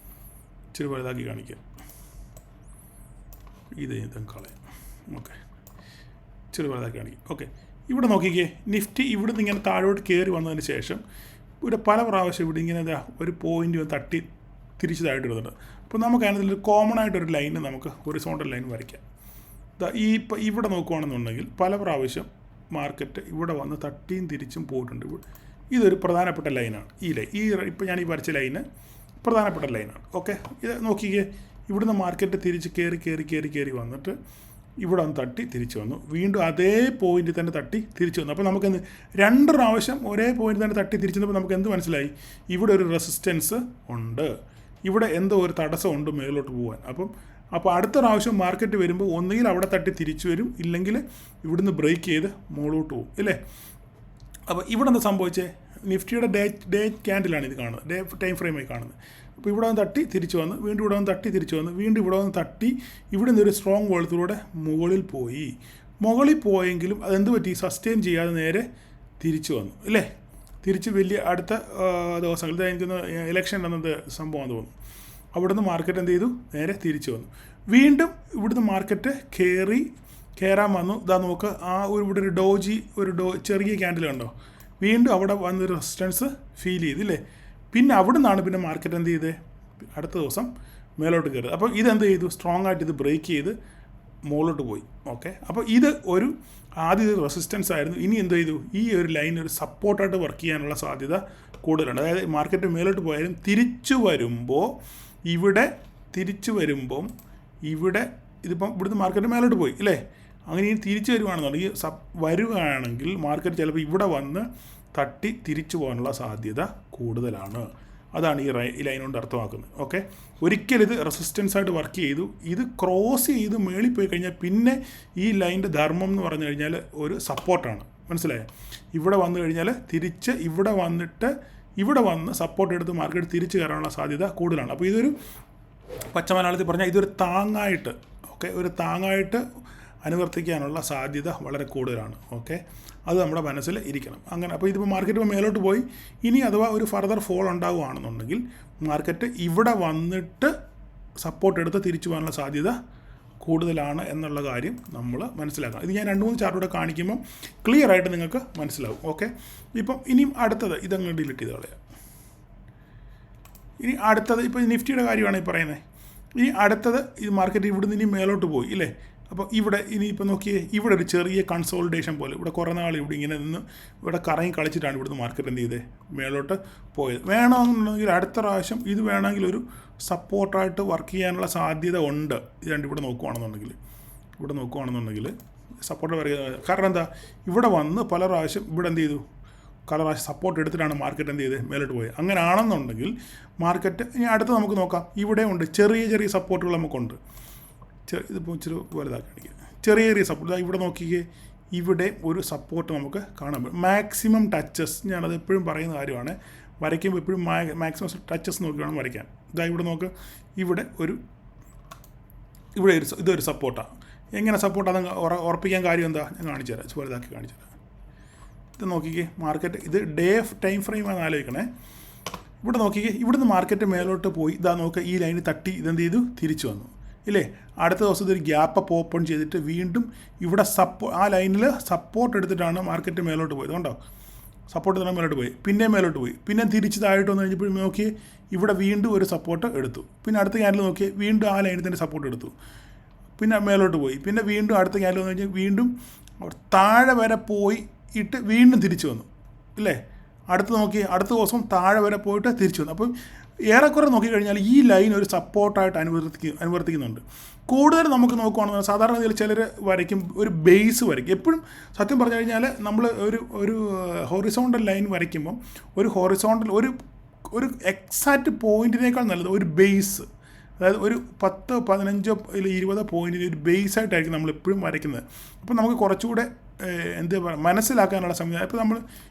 ഇച്ചിരി വലുതാക്കി കാണിക്കാം. ഇത് കളയാം. ഓക്കെ, ഇച്ചിരി വലുതാക്കി കാണിക്കാം. ഓക്കെ, ഇവിടെ നോക്കിക്കേ, നിഫ്റ്റി ഇവിടെ നിന്ന് ഇങ്ങനെ താഴോട്ട് കയറി വന്നതിന് ശേഷം ഇവിടെ പല പ്രാവശ്യം ഇവിടെ ഇങ്ങനെ ഒരു പോയിൻ്റ് തട്ടി തിരിച്ചതായിട്ട് ഇടുന്നുണ്ട്. അപ്പോൾ നമുക്ക് അതിനകത്തൊരു കോമൺ ആയിട്ടൊരു ലൈന് നമുക്ക് ഹൊറിസോണ്ടൽ ലൈൻ വരയ്ക്കാം. ഇപ്പോൾ ഇവിടെ നോക്കുകയാണെന്നുണ്ടെങ്കിൽ പല പ്രാവശ്യം മാർക്കറ്റ് ഇവിടെ വന്ന് തട്ടിയും തിരിച്ചും പോയിട്ടുണ്ട്. ഇതൊരു പ്രധാനപ്പെട്ട ലൈനാണ്. ഇപ്പോൾ ഞാൻ ഈ വരച്ച ലൈന് പ്രധാനപ്പെട്ട ലൈനാണ്. ഓക്കെ, ഇത് നോക്കിക്കേ, ഇവിടുന്ന് മാർക്കറ്റ് തിരിച്ച് കയറി വന്നിട്ട് ഇവിടെ വന്ന് തട്ടി തിരിച്ചു വന്നു, വീണ്ടും അതേ പോയിന്റിൽ തന്നെ തട്ടി തിരിച്ചു വന്നു. അപ്പോൾ നമുക്കെന്ത് 2 പ്രാവശ്യം ഒരേ പോയിന്റിൽ തന്നെ തട്ടി തിരിച്ചു വന്നപ്പോൾ നമുക്ക് എന്ത് മനസ്സിലായി? ഇവിടെ ഒരു റെസിസ്റ്റൻസ് ഉണ്ട്, ഇവിടെ എന്തോ ഒരു തടസ്സമുണ്ട് മേലോട്ട് പോകാൻ. അപ്പോൾ അടുത്ത പ്രാവശ്യം മാർക്കറ്റ് വരുമ്പോൾ ഒന്നുകിൽ അവിടെ തട്ടി തിരിച്ചു വരും, ഇല്ലെങ്കിൽ ഇവിടുന്ന് ബ്രേക്ക് ചെയ്ത് മുകളിലോട്ട് പോകും ഇല്ലേ. അപ്പോൾ ഇവിടെ എന്താ സംഭവിച്ചേ? നിഫ്റ്റിയുടെ ഡേ ക്യാൻഡിലാണ് ഇത് കാണുന്നത്, ഡേ ടൈം ഫ്രെയിമായി കാണുന്നത്. അപ്പോൾ ഇവിടെ വന്ന് തട്ടി തിരിച്ചു വന്ന്, വീണ്ടും ഇവിടെ വന്ന് തട്ടി തിരിച്ചു വന്ന്, വീണ്ടും ഇവിടെ വന്ന് തട്ടി ഇവിടെ നിന്നൊരു സ്ട്രോങ് വോളത്തിലൂടെ മുകളിൽ പോയെങ്കിലും അതെന്ത് പറ്റി? സസ്റ്റെയിൻ ചെയ്യാതെ നേരെ തിരിച്ചു വന്നു അല്ലേ. തിരിച്ച് വലിയ അടുത്ത ദിവസങ്ങളിൽ എനിക്കൊന്ന് ഇലക്ഷൻ എന്നത് സംഭവം തോന്നുന്നു. അവിടുന്ന് മാർക്കറ്റ് എന്ത് ചെയ്തു? നേരെ തിരിച്ചു വന്നു. വീണ്ടും ഇവിടുന്ന് മാർക്കറ്റ് കയറാൻ വന്നു. ഇതാ നോക്ക്, ഇവിടെ ഒരു ചെറിയ ക്യാൻഡിൽ ഉണ്ടോ? വീണ്ടും അവിടെ വന്നൊരു റെസിസ്റ്റൻസ് ഫീൽ ചെയ്തില്ലേ. പിന്നെ അവിടെ നിന്നാണ് പിന്നെ മാർക്കറ്റ് എന്ത് ചെയ്തത്? അടുത്ത ദിവസം മേലോട്ട് കയറി. അപ്പോൾ ഇതെന്ത് ചെയ്തു? സ്ട്രോങ് ആയിട്ട് ഇത് ബ്രേക്ക് ചെയ്ത് മുകളിലോട്ട് പോയി. ഓക്കെ, അപ്പോൾ ഇത് ആദ്യം റെസിസ്റ്റൻസ് ആയിരുന്നു. ഇനി എന്ത് ചെയ്തു? ഈ ഒരു ലൈൻ ഒരു സപ്പോർട്ടായിട്ട് വർക്ക് ചെയ്യാനുള്ള സാധ്യത കൂടുതലുണ്ട്. അതായത് മാർക്കറ്റ് മേലോട്ട് പോയാലും തിരിച്ചു വരുമ്പോൾ ഇതിപ്പം ഇവിടുന്ന് മാർക്കറ്റ് മേലോട്ട് പോയി അല്ലേ. അങ്ങനെ തിരിച്ചു വരുവാണെങ്കിൽ മാർക്കറ്റ് ചിലപ്പോൾ ഇവിടെ വന്ന് തട്ടി തിരിച്ചു പോകാനുള്ള സാധ്യത കൂടുതലാണ്. അതാണ് ഈ ലൈൻ കൊണ്ട് അർത്ഥമാക്കുന്നത്. ഓക്കെ, ഒരിക്കലും ഇത് റെസിസ്റ്റൻസ് ആയിട്ട് വർക്ക് ചെയ്തു, ഇത് ക്രോസ് ചെയ്ത് മേളിൽ പോയി കഴിഞ്ഞാൽ പിന്നെ ഈ ലൈൻ്റെ ധർമ്മം എന്ന് പറഞ്ഞു കഴിഞ്ഞാൽ ഒരു സപ്പോർട്ടാണ്. മനസ്സിലായോ? ഇവിടെ വന്നു കഴിഞ്ഞാൽ തിരിച്ച് ഇവിടെ വന്ന് സപ്പോർട്ട് എടുത്ത് മാർക്കറ്റ് തിരിച്ച് കയറാനുള്ള സാധ്യത കൂടുതലാണ്. അപ്പോൾ ഇതൊരു പച്ച മലയാളത്തിൽ പറഞ്ഞാൽ ഇതൊരു താങ്ങായിട്ട്, ഒരു താങ്ങായിട്ട് അനുവർത്തിക്കാനുള്ള സാധ്യത വളരെ കൂടുതലാണ്. ഓക്കെ, അത് നമ്മുടെ മനസ്സിൽ ഇരിക്കണം. അങ്ങനെ അപ്പോൾ ഇതിപ്പോൾ മാർക്കറ്റ് മേലോട്ട് പോയി, ഇനി അഥവാ ഒരു ഫർദർ ഫോൾ ഉണ്ടാവുകയാണെന്നുണ്ടെങ്കിൽ മാർക്കറ്റ് ഇവിടെ വന്നിട്ട് സപ്പോർട്ട് എടുത്ത് തിരിച്ചു പോകാനുള്ള സാധ്യത കൂടുതലാണ് എന്നുള്ള കാര്യം നമ്മൾ മനസ്സിലാക്കണം. ഇത് ഞാൻ 2-3 ചാർട്ടൂടെ കാണിക്കുമ്പം ക്ലിയർ ആയിട്ട് നിങ്ങൾക്ക് മനസ്സിലാവും. ഓക്കെ, ഇപ്പം ഇനിയും അടുത്തത് ഇതങ്ങ് ഡിലീറ്റ് ചെയ്ത് കളയാം. ഇനി അടുത്തത് ഇപ്പോൾ നിഫ്റ്റിയുടെ കാര്യമാണ് ഈ പറയുന്നത്. ഇനി അടുത്തത് ഈ മാർക്കറ്റ് ഇവിടുന്ന് ഇനി മേലോട്ട് പോയി ഇല്ലേ. അപ്പോൾ ഇവിടെ ഇനിയിപ്പോൾ നോക്കിയേ, ഇവിടെ ഒരു ചെറിയ കൺസോൾട്ടേഷൻ പോലെ ഇവിടെ കുറേ നാൾ ഇവിടെ ഇങ്ങനെ നിന്ന് ഇവിടെ കറങ്ങി കളിച്ചിട്ടാണ് ഇവിടുന്ന് മാർക്കറ്റ് എന്ത് ചെയ്തത്, മേലോട്ട് പോയത്. വേണമെന്നുണ്ടെങ്കിൽ അടുത്ത പ്രാവശ്യം ഇത് വേണമെങ്കിൽ ഒരു സപ്പോർട്ടായിട്ട് വർക്ക് ചെയ്യാനുള്ള സാധ്യത ഉണ്ട്. ഇത് രണ്ട് ഇവിടെ നോക്കുകയാണെന്നുണ്ടെങ്കിൽ സപ്പോർട്ട് പറയുക. കാരണം എന്താ, ഇവിടെ വന്ന് പല പ്രാവശ്യം ഇവിടെ എന്ത് ചെയ്തു, പല പ്രാവശ്യം സപ്പോർട്ട് എടുത്തിട്ടാണ് മാർക്കറ്റ് എന്ത് ചെയ്ത് മേലോട്ട് പോയത്. അങ്ങനെ ആണെന്നുണ്ടെങ്കിൽ മാർക്കറ്റ് ഇനി അടുത്ത് നമുക്ക് നോക്കാം. ഇവിടെ ഉണ്ട് ചെറിയ സപ്പോർട്ടുകൾ നമുക്കുണ്ട്. ഇതിപ്പോൾ ഇച്ചിരി വലുതാക്കി കാണിക്കുക. ചെറിയ സപ്പോർട്ട് ഇവിടെ നോക്കിക്കേ, ഇവിടെ ഒരു സപ്പോർട്ട് നമുക്ക് കാണാൻ പറ്റും. മാക്സിമം ടച്ചസ്, ഞാനത് എപ്പോഴും പറയുന്ന കാര്യമാണ്, വരയ്ക്കുമ്പോൾ എപ്പോഴും മാക്സിമം ടച്ചസ് നോക്കി വേണം വരയ്ക്കാൻ. ഇവിടെ നോക്ക്, ഇവിടെ ഇതൊരു സപ്പോർട്ടാണ്. എങ്ങനെ സപ്പോർട്ടാണ് ഉറപ്പിക്കാൻ കാര്യം എന്താ, ഞാൻ കാണിച്ചു തരാം, വലുതാക്കി കാണിച്ചു തരാം. ഇത് നോക്കിക്കേ, മാർക്കറ്റ് ഇത് ഡേ ടൈം ഫ്രെയിമാണ് ആലോചിക്കണേ. ഇവിടെ നോക്കിക്കേ, ഇവിടുന്ന് മാർക്കറ്റ് മേലോട്ട് പോയി, ഇതാ നോക്കുക, ഈ ലൈന് തട്ടി ഇതെന്ത് ചെയ്തു, തിരിച്ചു വന്നു ഇല്ലേ. അടുത്ത ദിവസം ഇതൊരു ഗ്യാപ്പ് അപ്പ് ഓപ്പൺ ചെയ്തിട്ട് വീണ്ടും ഇവിടെ ആ ലൈനിൽ സപ്പോർട്ട് എടുത്തിട്ടാണ് മാർക്കറ്റ് മേലോട്ട് പോയത്. കണ്ടോ, സപ്പോർട്ട് എടുത്തിട്ട് മേലോട്ട് പോയി, പിന്നെ മേലോട്ട് പോയി, പിന്നെ തിരിച്ച് താഴോട്ട് വന്നു കഴിഞ്ഞപ്പോൾ നോക്കിയേ, ഇവിടെ വീണ്ടും ഒരു സപ്പോർട്ട് എടുത്തു. പിന്നെ അടുത്ത ക്യാൻഡിൽ നോക്കിയേ, വീണ്ടും ആ ലൈനിൽ തന്നെ സപ്പോർട്ട് എടുത്തു, പിന്നെ മേലോട്ട് പോയി, പിന്നെ വീണ്ടും അടുത്ത ക്യാൻഡിൽ വന്നു കഴിഞ്ഞാൽ വീണ്ടും താഴെ വരെ പോയി ഇട്ട് വീണ്ടും തിരിച്ചു വന്നു ഇല്ലേ. അടുത്ത ദിവസം താഴെ വരെ പോയിട്ട് തിരിച്ചു വന്നു. അപ്പം ഏറെക്കുറെ നോക്കിക്കഴിഞ്ഞാൽ ഈ ലൈൻ ഒരു സപ്പോർട്ടായിട്ട് അനുവർത്തിക്കുന്നുണ്ട്. കൂടുതൽ നമുക്ക് നോക്കുകയാണെന്ന് സാധാരണ രീതിയിൽ ചിലർ വരയ്ക്കും, ഒരു ബേസ് വരയ്ക്കും. എപ്പോഴും സത്യം പറഞ്ഞു കഴിഞ്ഞാൽ നമ്മൾ ഒരു ഹൊറിസോണ്ടൽ ലൈൻ വരയ്ക്കുമ്പം ഒരു ഹൊറിസോണ്ടൽ ഒരു എക്സാക്റ്റ് പോയിൻറ്റിനേക്കാൾ നല്ലത് ഒരു ബേസ്, അതായത് ഒരു 10, 15 или 20 പോയിൻറ്റിന് ഒരു ബേസായിട്ടായിരിക്കും നമ്മൾ എപ്പോഴും വരയ്ക്കുന്നത്. അപ്പോൾ നമുക്ക് കുറച്ചുകൂടെ എന്താ പറയുക, മനസ്സിലാക്കാനുള്ള സംവിധാനം.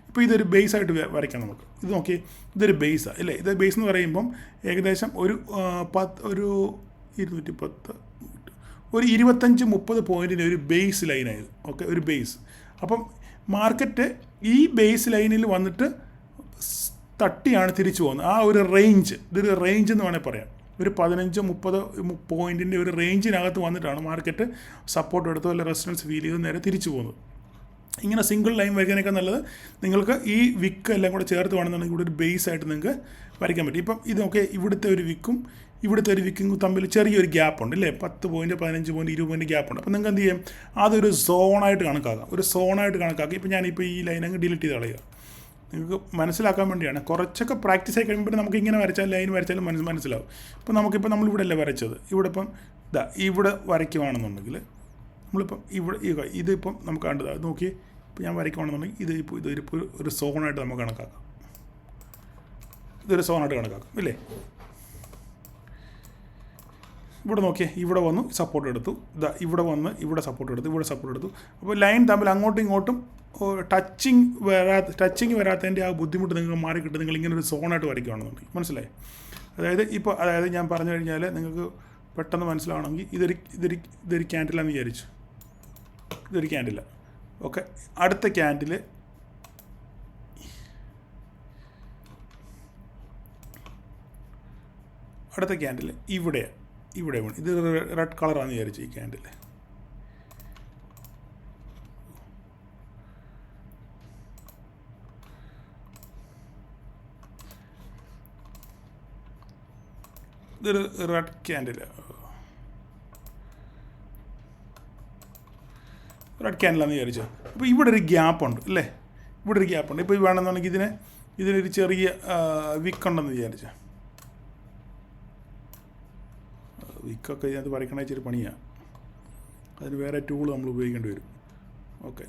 ഇപ്പോൾ ഇതൊരു ബേസായിട്ട് വരയ്ക്കാം നമുക്ക്. ഇത് നോക്കി, ഇതൊരു ബേസാണ് അല്ലേ. ഇത് ബേസ് എന്ന് പറയുമ്പം ഏകദേശം ഒരു 25-30 പോയിൻറ്റിന് ഒരു ബേസ് ലൈനായത്. ഓക്കെ, ഒരു ബേസ്. അപ്പം മാർക്കറ്റ് ഈ ബേസ് ലൈനിൽ വന്നിട്ട് തട്ടിയാണ് തിരിച്ചു പോകുന്നത്. ആ ഒരു റേഞ്ച്, ഇതൊരു റേഞ്ച് എന്ന് വേണമെങ്കിൽ പറയാം. ഒരു 15-30 പോയിൻറ്റിൻ്റെ ഒരു റേഞ്ചിനകത്ത് വന്നിട്ടാണ് മാർക്കറ്റ് സപ്പോർട്ട് എടുത്തോ അല്ല റെസിസ്റ്റൻസ് ഫീൽ ചെയ്ത് നേരെ തിരിച്ചു പോകുന്നത്. ഇങ്ങനെ സിംഗിൾ ലൈൻ വരയ്ക്കാനൊക്കെ നല്ലത് നിങ്ങൾക്ക് ഈ വിക്ക് എല്ലാം കൂടെ ചേർത്ത് വേണമെന്നുണ്ടെങ്കിൽ ഇവിടെ ഒരു ബേസ് ആയിട്ട് നിങ്ങൾക്ക് വരയ്ക്കാൻ പറ്റും. ഇപ്പം ഇത് നോക്കിയ ഇവിടുത്തെ ഒരു വിക്കും തമ്മിൽ ചെറിയൊരു ഗ്യാപ്പ് ഉണ്ട് അല്ലേ, 10 പോയിൻറ്റ് 15 പോയിൻറ്റ് 20 പോയിൻറ്റ് ഗ്യാപ്പ് ഉണ്ട്. അപ്പോൾ നിങ്ങൾക്ക് എന്ത് ചെയ്യും, അതൊരു സോണായിട്ട് കണക്കാക്കാം. ഇപ്പോൾ ഞാനിപ്പോൾ ഈ ലൈൻ അങ്ങ് ഡിലീറ്റ് ചെയ്ത് കളയുക, നിങ്ങൾക്ക് മനസ്സിലാക്കാൻ വേണ്ടിയാണ്. കുറച്ചൊക്കെ പ്രാക്ടീസ് ആയി കഴിയുമ്പോൾ നമുക്ക് ഇങ്ങനെ ലൈൻ വരച്ചാലും മനസ്സിലാവും. ഇപ്പോൾ നമ്മളിവിടെ അല്ലേ വരച്ചത്, ഇവിടെ വരയ്ക്കുവാണെന്നുണ്ടെങ്കിൽ നമ്മളിപ്പം ഇതിപ്പം നമുക്ക് കണ്ടത് നോക്കി, ഇപ്പോൾ ഞാൻ വരയ്ക്കുവാണെന്നുണ്ടെങ്കിൽ ഇതൊരു ഒരു സോണായിട്ട് നമുക്ക് കണക്കാക്കാം. ഇതൊരു സോണായിട്ട് കണക്കാക്കാം ഇല്ലേ. ഇവിടെ നോക്കിയേ, ഇവിടെ വന്നു സപ്പോർട്ട് എടുത്തു, ഇവിടെ വന്ന് ഇവിടെ സപ്പോർട്ട് എടുത്തു. അപ്പോൾ ലൈൻ തമ്മിൽ അങ്ങോട്ടും ഇങ്ങോട്ടും ടച്ചിങ് വരാത്തതിൻ്റെ ആ ബുദ്ധിമുട്ട് നിങ്ങൾക്ക് മാറിക്കിട്ട് നിങ്ങൾ ഇങ്ങനെ ഒരു സോണായിട്ട് വരയ്ക്കുകയാണെന്നുണ്ടെങ്കിൽ മനസ്സിലായി. അതായത് ഞാൻ പറഞ്ഞു കഴിഞ്ഞാൽ നിങ്ങൾക്ക് പെട്ടെന്ന് മനസ്സിലാവണമെങ്കിൽ ഇതൊരു ക്യാൻഡിലാന്ന് വിചാരിച്ചു, ഇതൊരു ക്യാൻഡില. ഓക്കെ, അടുത്ത ക്യാൻഡിൽ ഇവിടെ വേണം. ഇത് റെഡ് കളറാണെന്ന് വിചാരിച്ചു ഈ ക്യാൻഡിൽ. ഇതൊരു റെഡ് ക്യാൻഡിലാന്ന് വിചാരിച്ചു. അപ്പോൾ ഇവിടെ ഒരു ഗ്യാപ്പ് ഉണ്ട് അല്ലേ, ഇപ്പോൾ വേണമെന്നുണ്ടെങ്കിൽ ഇതിനൊരു ചെറിയ വിക്കുണ്ടെന്ന് വിചാരിച്ചു. വിക്കൊക്കെ ഇതിനകത്ത് വരയ്ക്കണ ഇച്ചിരി പണിയാണ്, അതിന് വേറെ ടൂൾ നമ്മൾ ഉപയോഗിക്കേണ്ടി വരും. ഓക്കെ,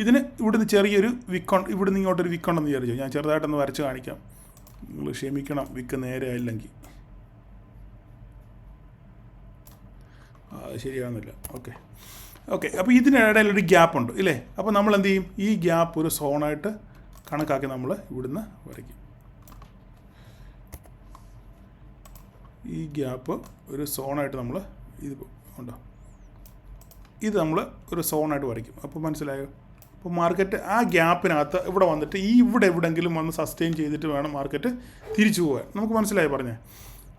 ഇതിന് ഇവിടുന്ന് ചെറിയൊരു ഇവിടുന്ന് ഇങ്ങോട്ടൊരു വിക്കുണ്ടെന്ന് വിചാരിച്ചു. ഞാൻ ചെറുതായിട്ടൊന്ന് വരച്ച് കാണിക്കാം, നിങ്ങൾ ക്ഷമിക്കണം, വിക്ക് നേരെ ആയില്ലെങ്കിൽ അത് ശരിയാകുന്നില്ല. ഓക്കെ, അപ്പോൾ ഇതിനിടയിൽ ഒരു ഗ്യാപ്പ് ഉണ്ട് ഇല്ലേ. അപ്പോൾ നമ്മൾ എന്ത് ചെയ്യും, ഈ ഗ്യാപ്പ് ഒരു സോണായിട്ട് കണക്കാക്കി നമ്മൾ ഇവിടുന്ന് വരയ്ക്കും. ഈ ഗ്യാപ്പ് ഒരു സോണായിട്ട് നമ്മൾ ഇത് നമ്മൾ ഒരു സോണായിട്ട് വരയ്ക്കും. അപ്പോൾ മനസ്സിലായോ. അപ്പോൾ മാർക്കറ്റ് ആ ഗ്യാപ്പിനകത്ത് ഇവിടെ വന്നിട്ട് ഇവിടെ എവിടെയെങ്കിലും വന്ന് സസ്റ്റെയിൻ ചെയ്തിട്ട് വേണം മാർക്കറ്റ് തിരിച്ചു പോകാൻ. നമുക്ക് മനസ്സിലായി പറഞ്ഞേ.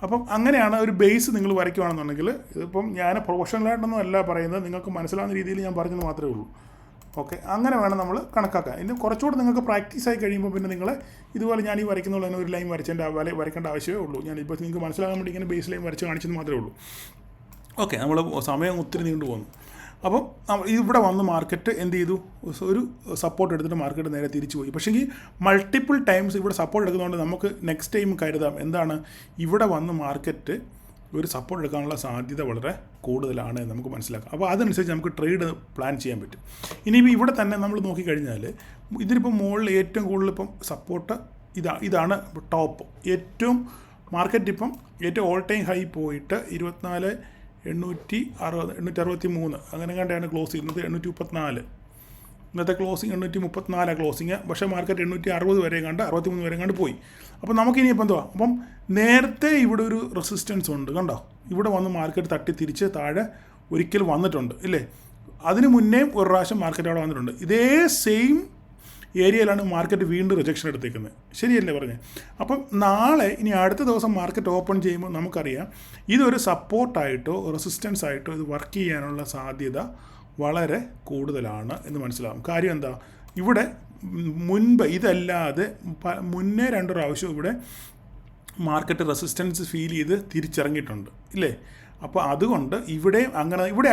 അപ്പം അങ്ങനെയാണ് ഒരു ബേസ് നിങ്ങൾ വരയ്ക്കുകയാണെന്നുണ്ടെങ്കിൽ, ഇതിപ്പം ഞാൻ പ്രൊഫഷണലായിട്ടൊന്നും അല്ല പറയുന്നത്, നിങ്ങൾക്ക് മനസ്സിലാവുന്ന രീതിയിൽ ഞാൻ പറഞ്ഞത് മാത്രമേ ഉള്ളൂ. ഓക്കെ, അങ്ങനെ വേണം നമ്മൾ കണക്കാക്കാൻ. ഇനി കുറച്ചുകൂടെ നിങ്ങൾക്ക് പ്രാക്ടീസായി കഴിയുമ്പോൾ പിന്നെ നിങ്ങൾ ഇതുപോലെ ഞാൻ ഈ വരയ്ക്കുന്നുള്ള ഒരു ലൈൻ വരയ്ക്കേണ്ട ആവശ്യമേ ഉള്ളൂ. ഞാനിപ്പോൾ നിങ്ങൾക്ക് മനസ്സിലാകാൻ വേണ്ടി ഇങ്ങനെ ബേസ് ലൈൻ വരച്ച് കാണിച്ചെന്ന് മാത്രമേ ഉള്ളൂ. ഓക്കെ, നമ്മൾ സമയം ഒത്തിരി നീണ്ടു പോകുന്നു. അപ്പം ഇവിടെ വന്ന് മാർക്കറ്റ് എന്ത് ചെയ്തു, ഒരു സപ്പോർട്ട് എടുത്തിട്ട് മാർക്കറ്റ് നേരെ തിരിച്ചു പോയി. പക്ഷേ ഈ മൾട്ടിപ്പിൾ ടൈംസ് ഇവിടെ സപ്പോർട്ട് എടുക്കുന്നതുകൊണ്ട് നമുക്ക് നെക്സ്റ്റ് ടൈം കരുതാം എന്താണ്, ഇവിടെ വന്ന് മാർക്കറ്റ് ഒരു സപ്പോർട്ട് എടുക്കാനുള്ള സാധ്യത വളരെ കൂടുതലാണ് എന്ന് നമുക്ക് മനസ്സിലാക്കാം. അപ്പോൾ അതനുസരിച്ച് നമുക്ക് ട്രേഡ് പ്ലാൻ ചെയ്യാൻ പറ്റും. ഇനിയിപ്പോൾ ഇവിടെ തന്നെ നമ്മൾ നോക്കിക്കഴിഞ്ഞാൽ ഇതിനിപ്പോൾ മുകളിൽ ഏറ്റവും കൂടുതൽ ഇപ്പം സപ്പോർട്ട് ഇതാണ് ടോപ്പ്. ഏറ്റവും മാർക്കറ്റ് ഇപ്പം ഏറ്റവും ഓൾ ടൈം ഹൈ പോയിട്ട് 863 അങ്ങനെ കണ്ടാണ് ക്ലോസ് ചെയ്യുന്നത്. 834 ഇന്നത്തെ ക്ലോസിങ് 834 ക്ലോസിങ്. പക്ഷേ മാർക്കറ്റ് 860 വരെ കണ്ട് 63 വരെ കണ്ട് പോയി. അപ്പോൾ നമുക്കിനി ഇപ്പം എന്തുവാ, അപ്പം നേരത്തെ ഇവിടെ ഒരു റെസിസ്റ്റൻസ് ഉണ്ട് കണ്ടോ, ഇവിടെ വന്ന് മാർക്കറ്റ് തട്ടി തിരിച്ച് താഴെ ഒരിക്കൽ വന്നിട്ടുണ്ട് ഇല്ലേ. അതിന് മുന്നേയും ഒരു പ്രാവശ്യം മാർക്കറ്റ് അവിടെ വന്നിട്ടുണ്ട്. ഇതേ സെയിം ഏരിയയിലാണ് മാർക്കറ്റ് വീണ്ടും റിജക്ഷൻ എടുത്തേക്കുന്നത്. ശരിയല്ലേ പറഞ്ഞത്? അപ്പം നാളെ ഇനി അടുത്ത ദിവസം മാർക്കറ്റ് ഓപ്പൺ ചെയ്യുമ്പോൾ നമുക്കറിയാം ഇതൊരു സപ്പോർട്ടായിട്ടോ റെസിസ്റ്റൻസ് ആയിട്ടോ ഇത് വർക്ക് ചെയ്യാനുള്ള സാധ്യത വളരെ കൂടുതലാണ് എന്ന് മനസ്സിലാവും. കാര്യം എന്താ, ഇവിടെ മുൻപ് ഇതല്ലാതെ മുന്നേ 2 പ്രാവശ്യം ഇവിടെ മാർക്കറ്റ് റെസിസ്റ്റൻസ് ഫീൽ ചെയ്ത് തിരിച്ചിറങ്ങിയിട്ടുണ്ട് ഇല്ലേ. അപ്പോൾ അതുകൊണ്ട് ഇവിടെ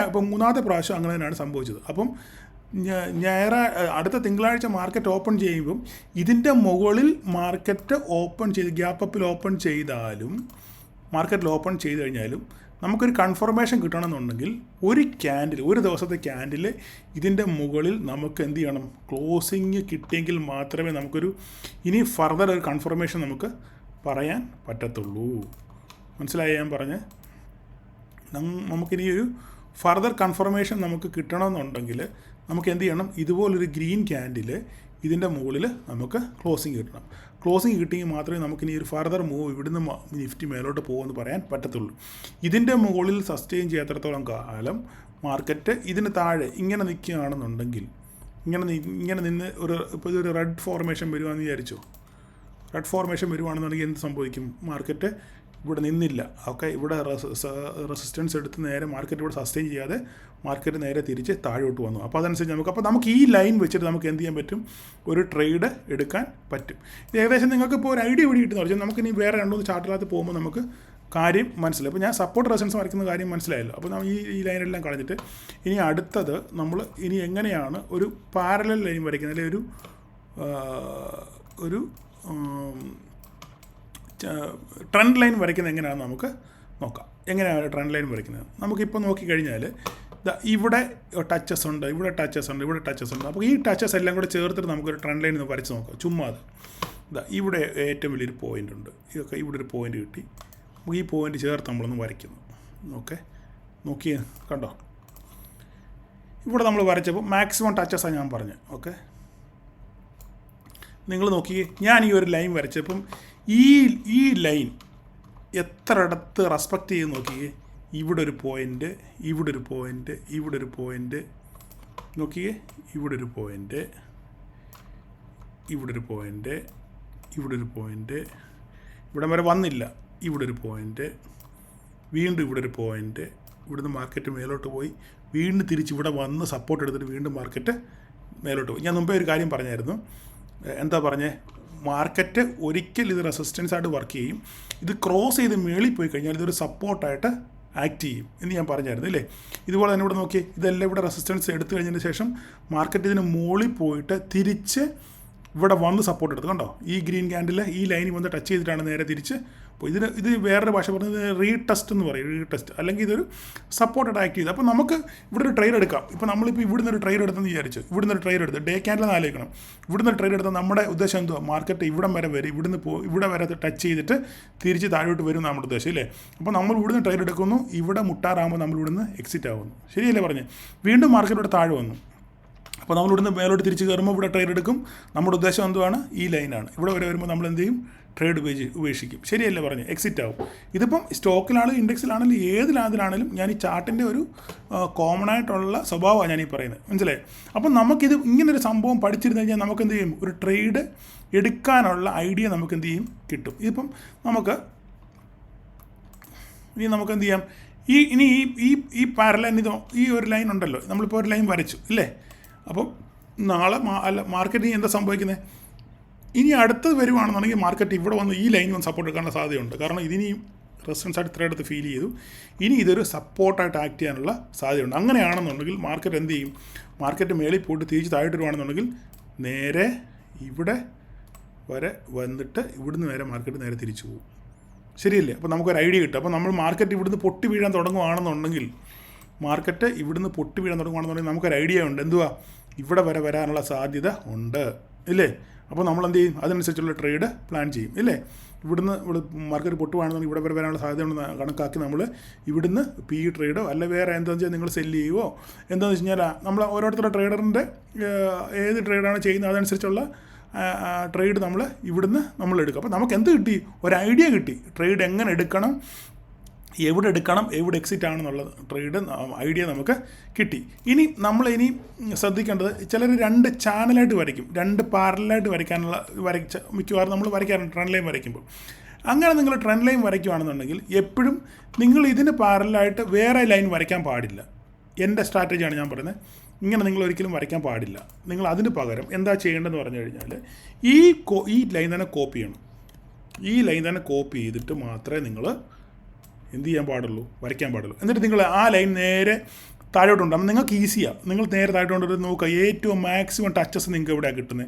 ഇപ്പം 3ാമത്തെ പ്രാവശ്യം അങ്ങനെ തന്നെയാണ് സംഭവിച്ചത്. അപ്പം അടുത്ത തിങ്കളാഴ്ച മാർക്കറ്റ് ഓപ്പൺ ചെയ്യുമ്പം ഇതിൻ്റെ മുകളിൽ മാർക്കറ്റ് ഓപ്പൺ ചെയ്ത് ഗ്യാപ്പ് അപ്പിൽ ഓപ്പൺ ചെയ്താലും മാർക്കറ്റിൽ ഓപ്പൺ ചെയ്ത് കഴിഞ്ഞാലും നമുക്കൊരു കൺഫർമേഷൻ കിട്ടണമെന്നുണ്ടെങ്കിൽ ഒരു ദിവസത്തെ ക്യാൻഡിൽ ഇതിൻ്റെ മുകളിൽ നമുക്ക് എന്ത് ചെയ്യണം, ക്ലോസിങ് കിട്ടിയെങ്കിൽ മാത്രമേ നമുക്കൊരു ഇനി ഫർദർ ഒരു കൺഫർമേഷൻ നമുക്ക് പറയാൻ പറ്റത്തുള്ളൂ. മനസ്സിലായി ഞാൻ പറഞ്ഞ്? നമുക്കിനി ഒരു ഫർദർ കൺഫർമേഷൻ നമുക്ക് കിട്ടണമെന്നുണ്ടെങ്കിൽ നമുക്ക് എന്ത് ചെയ്യണം, ഇതുപോലൊരു ഗ്രീൻ ക്യാൻഡിൽ ഇതിൻ്റെ മുകളിൽ നമുക്ക് ക്ലോസിങ് കിട്ടണം. ക്ലോസിങ് കിട്ടിയെങ്കിൽ മാത്രമേ നമുക്കിനി ഒരു ഫർദർ മൂവ് ഇവിടുന്ന് നിഫ്റ്റി മേലോട്ട് പോകുമെന്ന് പറയാൻ പറ്റത്തുള്ളൂ. ഇതിൻ്റെ മുകളിൽ സസ്റ്റെയിൻ ചെയ്യാത്തടത്തോളം കാലം മാർക്കറ്റ് ഇതിന് താഴെ ഇങ്ങനെ നിൽക്കുകയാണെന്നുണ്ടെങ്കിൽ ഇങ്ങനെ നിന്ന് ഇപ്പോൾ ഇതൊരു റെഡ് ഫോർമേഷൻ വരുവാണെന്ന് വിചാരിച്ചോ. റെഡ് ഫോർമേഷൻ വരുവാണെന്നുണ്ടെങ്കിൽ എന്ത് സംഭവിക്കും, മാർക്കറ്റ് ഇവിടെ നിന്നില്ല. ഓക്കെ, ഇവിടെ റെസിസ്റ്റൻസ് എടുത്ത് നേരെ മാർക്കറ്റ് ഇവിടെ സസ്റ്റെയിൻ ചെയ്യാതെ മാർക്കറ്റ് നേരെ തിരിച്ച് താഴോട്ട് വന്നു. അപ്പോൾ അതനുസരിച്ച് നമുക്ക് ഈ ലൈൻ വെച്ചിട്ട് നമുക്ക് എന്ത് ചെയ്യാൻ പറ്റും, ഒരു ട്രേഡ് എടുക്കാൻ പറ്റും. ഇത് ഏകദേശം നിങ്ങൾക്ക് ഇപ്പോൾ ഒരു ഐഡിയ കൂടി കിട്ടുന്ന പറഞ്ഞാൽ നമുക്കിനി വേറെ 2-3 ചാർട്ടിനകത്ത് പോകുമ്പോൾ നമുക്ക് കാര്യം മനസ്സിലായി. അപ്പോൾ ഞാൻ സപ്പോർട്ട് റെസിസ്റ്റൻസ് വരയ്ക്കുന്ന കാര്യം മനസ്സിലായല്ലോ. അപ്പോൾ നമ്മൾ ഈ ലൈനെല്ലാം കളഞ്ഞിട്ട് ഇനി അടുത്തത് നമ്മൾ ഇനി എങ്ങനെയാണ് ഒരു പാരലൽ ലൈൻ വരയ്ക്കുന്നത്, അല്ലെങ്കിൽ ഒരു ട്രെൻഡ് ലൈൻ വരയ്ക്കുന്നത് എങ്ങനെയാണെന്ന് നമുക്ക് നോക്കാം. എങ്ങനെയാണ് ട്രെൻഡ് ലൈൻ വരയ്ക്കുന്നത് നമുക്കിപ്പോൾ നോക്കിക്കഴിഞ്ഞാൽ ഇവിടെ ടച്ചസ് ഉണ്ട്, ഇവിടെ ടച്ചസ് ഉണ്ട്, ഇവിടെ ടച്ചസ് ഉണ്ട്. അപ്പോൾ ഈ ടച്ചസ് എല്ലാം കൂടെ ചേർത്തിട്ട് നമുക്കൊരു ട്രെൻഡ് ലൈൻ വരച്ച് നോക്കാം. ചുമ്മാ ഇവിടെ ഏറ്റവും വലിയൊരു പോയിൻ്റ് ഉണ്ട്. ഇതൊക്കെ ഇവിടെ ഒരു പോയിൻ്റ് കിട്ടി. നമുക്ക് ഈ പോയിൻ്റ് ചേർത്ത് നമ്മളൊന്ന് വരയ്ക്കുന്നു. ഓക്കെ, നോക്കിയേ കണ്ടോ, ഇവിടെ നമ്മൾ വരച്ചപ്പോൾ മാക്സിമം ടച്ചസാണ് ഞാൻ പറഞ്ഞത്. ഓക്കെ, നിങ്ങൾ നോക്കിയേ, ഞാൻ ഈ ഒരു ലൈൻ വരച്ചപ്പം ഈ ലൈൻ എത്ര ഇടത്ത് റെസ്പെക്റ്റ് ചെയ്ത് നോക്കിയേ. ഇവിടെ ഒരു പോയിൻ്റ്, ഇവിടെ ഒരു പോയിൻ്റ്, ഇവിടെ ഒരു പോയിൻ്റ്, നോക്കിയേ, ഇവിടെ ഒരു പോയിൻ്റ്, ഇവിടെ ഒരു പോയിൻ്റ്, ഇവിടെ ഒരു പോയിൻ്റ്, ഇവിടെ വരെ വന്നില്ല, ഇവിടെ ഒരു പോയിൻ്റ്, വീണ്ടും ഇവിടെ ഒരു പോയിൻ്റ്, ഇവിടുന്ന് മാർക്കറ്റ് മേലോട്ട് പോയി, വീണ്ടും തിരിച്ച് ഇവിടെ വന്ന് സപ്പോർട്ട് എടുത്തിട്ട് വീണ്ടും മാർക്കറ്റ് മേലോട്ട് പോയി. ഞാൻ മുമ്പേ ഒരു കാര്യം പറഞ്ഞായിരുന്നു, എന്താ പറഞ്ഞേ, മാർക്കറ്റ് ഒരിക്കൽ ഇത് റെസിസ്റ്റൻസ് ആയിട്ട് വർക്ക് ചെയ്യും, ഇത് ക്രോസ് ചെയ്ത് മേളിൽ പോയി കഴിഞ്ഞാൽ ഇതൊരു സപ്പോർട്ടായിട്ട് ആക്ട് ചെയ്യും എന്ന് ഞാൻ പറഞ്ഞായിരുന്നു ഇല്ലേ. ഇതുപോലെ തന്നെ ഇവിടെ നോക്കി, ഇതെല്ലാം ഇവിടെ റെസിസ്റ്റൻസ് എടുത്തു കഴിഞ്ഞതിന് ശേഷം മാർക്കറ്റ് ഇതിന് മുകളിൽ പോയിട്ട് തിരിച്ച് ഇവിടെ വന്ന് സപ്പോർട്ട് എടുത്തു. കണ്ടോ, ഈ ഗ്രീൻ ക്യാൻഡിൽ ഈ ലൈനിൽ വന്ന് ടച്ച് ചെയ്തിട്ടാണ് നേരെ തിരിച്ച്. അപ്പോൾ ഇത് വേറൊരു ഭാഷ പറഞ്ഞത് റീടെസ്റ്റ് എന്ന് പറയും, റീടെസ്റ്റ്, അല്ലെങ്കിൽ ഇതൊരു സപ്പോർട്ടഡ് ആക്ട് ചെയ്ത്. അപ്പോൾ നമുക്ക് ഇവിടെ ഒരു ട്രേഡ് എടുക്കാം. ഇപ്പോൾ നമ്മളിപ്പോൾ ഇവിടുന്ന് ഒരു ട്രേഡ് എടുത്തെന്ന് വിചാരിച്ചു, ഇവിടുന്ന് ഒരു ട്രേഡ് എടുത്ത് ഡേ ക്യാൻഡിൽ ആലോചിക്കണം. ഇവിടുന്ന് ഒരു ട്രേഡ് എടുത്താൽ നമ്മുടെ ഉദ്ദേശം എന്തുവാ, മാർക്കറ്റ് ഇവിടം വരെ വരും, ഇവിടെ വരെ ടച്ച് ചെയ്തിട്ട് തിരിച്ച് താഴോട്ട് വരും നമ്മുടെ ഉദ്ദേശം ഇല്ലേ. അപ്പോൾ നമ്മൾ ഇവിടുന്ന് ട്രേഡ് എടുക്കുന്നു, ഇവിടെ മുട്ടാറാകുമ്പോൾ നമ്മൾ ഇവിടുന്ന് എക്സിറ്റ് ആവുന്നു. ശരിയല്ലേ പറഞ്ഞ്, വീണ്ടും മാർക്കറ്റ് ഇവിടെ താഴെ വന്നു. അപ്പോൾ നമ്മൾ ഇവിടുന്ന് മേലോട്ട് തിരിച്ച് കയറുമ്പോൾ ഇവിടെ ട്രേഡ് എടുക്കും. നമ്മുടെ ഉദ്ദേശം എന്തുവാണ്, ഈ ലൈനാണ്. ഇവിടെ വരെ വരുമ്പോൾ നമ്മൾ എന്ത് ചെയ്യും, ട്രേഡ് ഉപേക്ഷിക്കും. ശരിയല്ലേ പറഞ്ഞ്, എക്സിറ്റ് ആവും. ഇതിപ്പം സ്റ്റോക്കിലാണെങ്കിലും ഇൻഡെക്സിലാണെങ്കിലും ഏതിലാണെങ്കിലും ഞാൻ ഈ ചാർട്ടിൻ്റെ ഒരു കോമൺ ആയിട്ടുള്ള സ്വഭാവമാണ് ഞാനീ പറയുന്നത്, മനസ്സിലായി. അപ്പം നമുക്കിത് ഇങ്ങനൊരു സംഭവം പഠിച്ചിരുന്നു കഴിഞ്ഞാൽ നമുക്ക് എന്ത് ചെയ്യും, ഒരു ട്രേഡ് എടുക്കാനുള്ള ഐഡിയ നമുക്ക് എന്ത് ചെയ്യും, കിട്ടും. ഇതിപ്പം നമുക്ക് എന്ത് ചെയ്യാം, ഈ പാരലൈൻ ഈ ഒരു ലൈൻ ഉണ്ടല്ലോ, നമ്മളിപ്പോൾ ഒരു ലൈൻ വരച്ചു ഇല്ലേ. അപ്പം നാളെ മാർക്കറ്റിന് എന്താ സംഭവിക്കുന്നത്, ഇനി അടുത്തത് വരുവാണെന്നുണ്ടെങ്കിൽ മാർക്കറ്റ് ഇവിടെ വന്ന് ഈ ലൈൻ വന്ന് സപ്പോർട്ട് എടുക്കാനുള്ള സാധ്യതയുണ്ട്. കാരണം ഇതിനിയും റെസിസ്റ്റൻസ് ആയിട്ട് ഇത്ര അടുത്ത് ഫീൽ ചെയ്തു, ഇനി ഇതൊരു സപ്പോർട്ടായിട്ട് ആക്ട് ചെയ്യാനുള്ള സാധ്യതയുണ്ട്. അങ്ങനെയാണെന്നുണ്ടെങ്കിൽ മാർക്കറ്റ് എന്ത് ചെയ്യും, മാർക്കറ്റ് മേളിൽ പോയിട്ട് തിരിച്ച് താഴോട്ട് വരുവാണെന്നുണ്ടെങ്കിൽ നേരെ ഇവിടെ വരെ വന്നിട്ട് ഇവിടുന്ന് നേരെ മാർക്കറ്റ് നേരെ തിരിച്ചു പോകും. ശരിയല്ലേ? അപ്പോൾ നമുക്കൊരു ഐഡിയ കിട്ടും. അപ്പോൾ നമ്മൾ മാർക്കറ്റ് ഇവിടുന്ന് പൊട്ടി വീഴാൻ തുടങ്ങുകയാണെന്നുണ്ടെങ്കിൽ നമുക്കൊരു ഐഡിയ ഉണ്ട്, എന്തുവാ ഇവിടെ വരെ വരാനുള്ള സാധ്യത ഉണ്ട് ഇല്ലേ? അപ്പോൾ നമ്മൾ എന്ത് ചെയ്യും, അതിനനുസരിച്ചുള്ള ട്രേഡ് പ്ലാൻ ചെയ്യും ഇല്ലേ? ഇവിടെ മാർക്കറ്റ് പൊട്ടുവാണെന്നുണ്ടെങ്കിൽ ഇവിടെ വരെ വരാനുള്ള സാധ്യത ഉണ്ടെന്ന് കണക്കാക്കി നമ്മൾ ഇവിടുന്ന് PE ട്രേഡോ അല്ല വേറെ എന്താണെന്ന് വെച്ചാൽ നിങ്ങൾ സെല്ല് ചെയ്യുമോ എന്താണെന്ന് വെച്ച് കഴിഞ്ഞാൽ നമ്മൾ ഓരോരുത്തരുടെ ട്രേഡറിൻ്റെ ഏത് ട്രേഡാണ് ചെയ്യുന്നത് അതനുസരിച്ചുള്ള ട്രേഡ് നമ്മൾ എടുക്കും. അപ്പോൾ നമുക്ക് എന്ത് കിട്ടി, ഒരു ഐഡിയ കിട്ടി, ട്രേഡ് എങ്ങനെ എടുക്കണം, എവിടെ എടുക്കണം, എവിടെ എക്സിറ്റ് ആണെന്നുള്ള ട്രേഡ് ഐഡിയ നമുക്ക് കിട്ടി. ഇനി നമ്മളിനി ശ്രദ്ധിക്കേണ്ടത്, ചിലർ 2 ചാനലായിട്ട് വരയ്ക്കും, 2 പാരലായിട്ട് മിക്കവാറും നമ്മൾ വരയ്ക്കാറുണ്ട് ട്രെൻഡ് ലൈൻ വരയ്ക്കുമ്പോൾ. അങ്ങനെ നിങ്ങൾ ട്രെൻഡ് ലൈൻ വരയ്ക്കുകയാണെന്നുണ്ടെങ്കിൽ എപ്പോഴും നിങ്ങൾ ഇതിന് പാരലായിട്ട് വേറെ ലൈൻ വരയ്ക്കാൻ പാടില്ല. എൻ്റെ സ്ട്രാറ്റജിയാണ് ഞാൻ പറയുന്നത്. ഇങ്ങനെ നിങ്ങൾ ഒരിക്കലും വരയ്ക്കാൻ പാടില്ല. നിങ്ങൾ അതിന് പകരം എന്താ ചെയ്യേണ്ടതെന്ന് പറഞ്ഞു കഴിഞ്ഞാൽ ഈ ലൈൻ തന്നെ കോപ്പി ചെയ്യണം. ഈ ലൈൻ തന്നെ കോപ്പി ചെയ്തിട്ട് മാത്രമേ നിങ്ങൾ എന്ത് ചെയ്യാൻ പാടുള്ളൂ, വരയ്ക്കാൻ പാടുള്ളൂ. എന്നിട്ട് നിങ്ങൾ ആ ലൈൻ നേരെ താഴോട്ടുണ്ടാകും. നിങ്ങൾക്ക് ഈസിയാണ്, നിങ്ങൾ നേരെ താഴോട്ട് നോക്കുക, ഏറ്റവും മാക്സിമം ടച്ചസ് നിങ്ങൾക്ക് എവിടെയാണ് കിട്ടുന്നത്.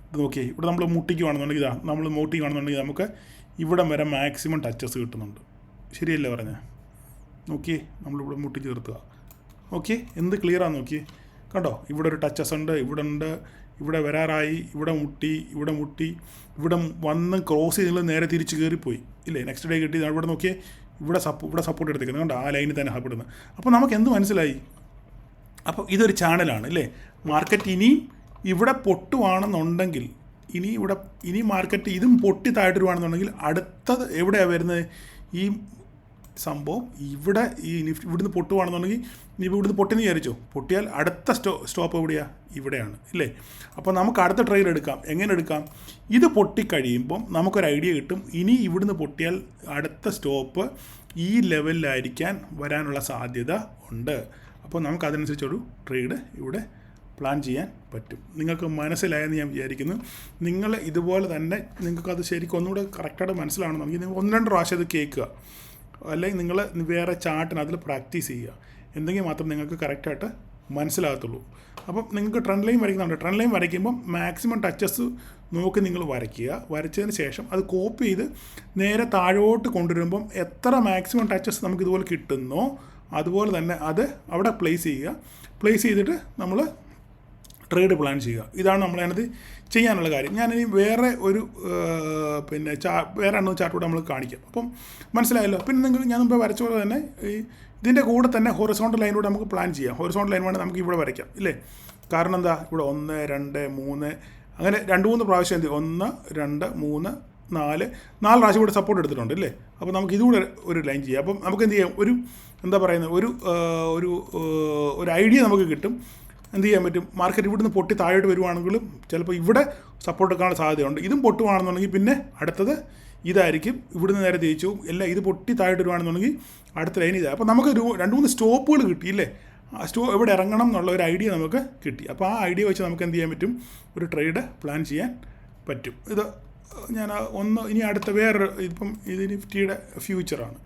ഇത് നോക്കിയേ, ഇവിടെ നമ്മൾ മുട്ടിക്കുകയാണെന്നുണ്ടെങ്കിൽ നമുക്ക് ഇവിടെ വരെ മാക്സിമം ടച്ചസ് കിട്ടുന്നുണ്ട്. ശരിയല്ലേ പറഞ്ഞത്? നോക്കിയേ, നമ്മളിവിടെ മുട്ടി ചേർത്തുക. ഓക്കെ, എന്ത് ക്ലിയറാണ് നോക്കിയേ, കണ്ടോ? ഇവിടെ ഒരു ടച്ചസ് ഉണ്ട്, ഇവിടെ ഉണ്ട്, ഇവിടെ വരാറായി, ഇവിടെ മുട്ടി, ഇവിടെ വന്ന് ക്രോസ് ചെയ്ത് നേരെ തിരിച്ച് കയറിപ്പോയി ഇല്ലേ? നെക്സ്റ്റ് ഡേ കിട്ടി. ഇവിടെ നോക്കിയേ, ഇവിടെ സപ്പോർട്ട് എടുത്തേക്കുന്നത് കണ്ടോ? ആ ലൈനിൽ തന്നെ സപ്പോർട്ട് ഇടുന്നത്. അപ്പോൾ നമുക്ക് എന്ത് മനസ്സിലായി, അപ്പോൾ ഇതൊരു ചാനലാണ് അല്ലേ? മാർക്കറ്റ് ഇനിയും ഇവിടെ പൊട്ടുവാണെന്നുണ്ടെങ്കിൽ ഇനി മാർക്കറ്റ് ഇതും പൊട്ടി താഴ്ത്തുവാണെന്നുണ്ടെങ്കിൽ അടുത്തത് എവിടെയാണ് വരുന്നത്, ഈ സംഭവം ഇവിടുന്ന് പൊട്ടുവാണെന്നുണ്ടെങ്കിൽ ഇവിടുന്ന് പൊട്ടിന്ന് വിചാരിച്ചോ, പൊട്ടിയാൽ അടുത്ത സ്റ്റോപ്പ് എവിടെയാണ്, ഇവിടെയാണ് ഇല്ലേ? അപ്പോൾ നമുക്ക് അടുത്ത ട്രേഡ് എടുക്കാം. എങ്ങനെ എടുക്കാം, ഇത് പൊട്ടിക്കഴിയുമ്പം നമുക്കൊരു ഐഡിയ കിട്ടും, ഇനി ഇവിടുന്ന് പൊട്ടിയാൽ അടുത്ത സ്റ്റോപ്പ് ഈ ലെവലിലായിരിക്കാൻ വരാനുള്ള സാധ്യത ഉണ്ട്. അപ്പോൾ നമുക്കതനുസരിച്ചൊരു ട്രേഡ് ഇവിടെ പ്ലാൻ ചെയ്യാൻ പറ്റും. നിങ്ങൾക്ക് മനസ്സിലായെന്ന് ഞാൻ വിചാരിക്കുന്നു. നിങ്ങൾ ഇതുപോലെ തന്നെ നിങ്ങൾക്കത് ശരിക്കും ഒന്നുകൂടെ കറക്റ്റായിട്ട് മനസ്സിലാവണമെന്നുണ്ടെങ്കിൽ നിങ്ങൾ 1-2 പ്രാവശ്യം ഇത് കേൾക്കുക, അല്ലെങ്കിൽ നിങ്ങൾ വേറെ ചാർട്ടിന് അതിൽ പ്രാക്ടീസ് ചെയ്യുക. എന്തെങ്കിലും മാത്രം നിങ്ങൾക്ക് കറക്റ്റായിട്ട് മനസ്സിലാകത്തുള്ളൂ. അപ്പം നിങ്ങൾക്ക് ട്രെൻഡ് ലൈൻ വരയ്ക്കുന്നുണ്ട്. ട്രെൻഡ് ലൈൻ വരയ്ക്കുമ്പം മാക്സിമം ടച്ചസ് നോക്കി നിങ്ങൾ വരയ്ക്കുക. വരച്ചതിന് ശേഷം അത് കോപ്പി ചെയ്ത് നേരെ താഴോട്ട് കൊണ്ടുവരുമ്പം എത്ര മാക്സിമം ടച്ചസ് നമുക്ക് ഇതുപോലെ കിട്ടുന്നോ അതുപോലെ തന്നെ അത് അവിടെ പ്ലേസ് ചെയ്യുക. പ്ലേസ് ചെയ്തിട്ട് നമ്മൾ ട്രേഡ് പ്ലാൻ ചെയ്യുക. ഇതാണ് നമ്മളതിനകത്ത് ചെയ്യാനുള്ള കാര്യം. ഞാനിനി വേറെ ഒരു വേറെ എണ്ണ ചാർട്ട് നമ്മൾ കാണിക്കാം. അപ്പം മനസ്സിലായല്ലോ. പിന്നെ ഞാൻ മുമ്പ് വരച്ച പോലെ തന്നെ ഇതിൻ്റെ കൂടെ തന്നെ ഹൊറിസോണ്ടൽ ലൈനിലൂടെ നമുക്ക് പ്ലാൻ ചെയ്യാം. ഹൊറിസോണ്ടൽ ലൈൻ വേണമെങ്കിൽ നമുക്ക് ഇവിടെ വരയ്ക്കാം ഇല്ലേ? കാരണം എന്താ, ഇവിടെ 1, 2, 3 അങ്ങനെ 2-3 പ്രാവശ്യം എന്ത് 1, 2, 3, 4 പ്രാവശ്യം ഇവിടെ സപ്പോർട്ട് എടുത്തിട്ടുണ്ട് ഇല്ലേ? അപ്പോൾ നമുക്ക് ഇതുകൂടെ ഒരു ലൈൻ ചെയ്യാം. അപ്പം നമുക്ക് എന്ത് ചെയ്യാം, ഒരു എന്താ പറയുന്നത്, ഒരു ഐഡിയ നമുക്ക് കിട്ടും. എന്ത് ചെയ്യാൻ പറ്റും, മാർക്കറ്റ് ഇവിടുന്ന് പൊട്ടി താഴോട്ട് വരുവാണെങ്കിലും ചിലപ്പോൾ ഇവിടെ സപ്പോർട്ട് എടുക്കാനുള്ള സാധ്യതയുണ്ട്. ഇതും പൊട്ടുവാണെന്നുണ്ടെങ്കിൽ പിന്നെ അടുത്തത് ഇതായിരിക്കും, ഇവിടുന്ന് നേരെ തിരിച്ചു എല്ലാം ഇത് പൊട്ടി താഴോട്ട് വരുവാണെന്നുണ്ടെങ്കിൽ അടുത്ത ലൈൻ ഇതാണ്. അപ്പോൾ നമുക്ക് 2-3 സ്റ്റോപ്പുകൾ കിട്ടിയില്ലേ? ആ എവിടെ ഇറങ്ങണം എന്നുള്ള ഒരു ഐഡിയ നമുക്ക് കിട്ടി. അപ്പോൾ ആ ഐഡിയ വെച്ച് നമുക്ക് എന്ത് ചെയ്യാൻ പറ്റും, ഒരു ട്രേഡ് പ്ലാൻ ചെയ്യാൻ പറ്റും. ഇത് ഞാൻ ഇനി അടുത്ത വേറൊരു ഇപ്പം ഇത് നിഫ്റ്റിയുടെ ഫ്യൂച്ചറാണ്.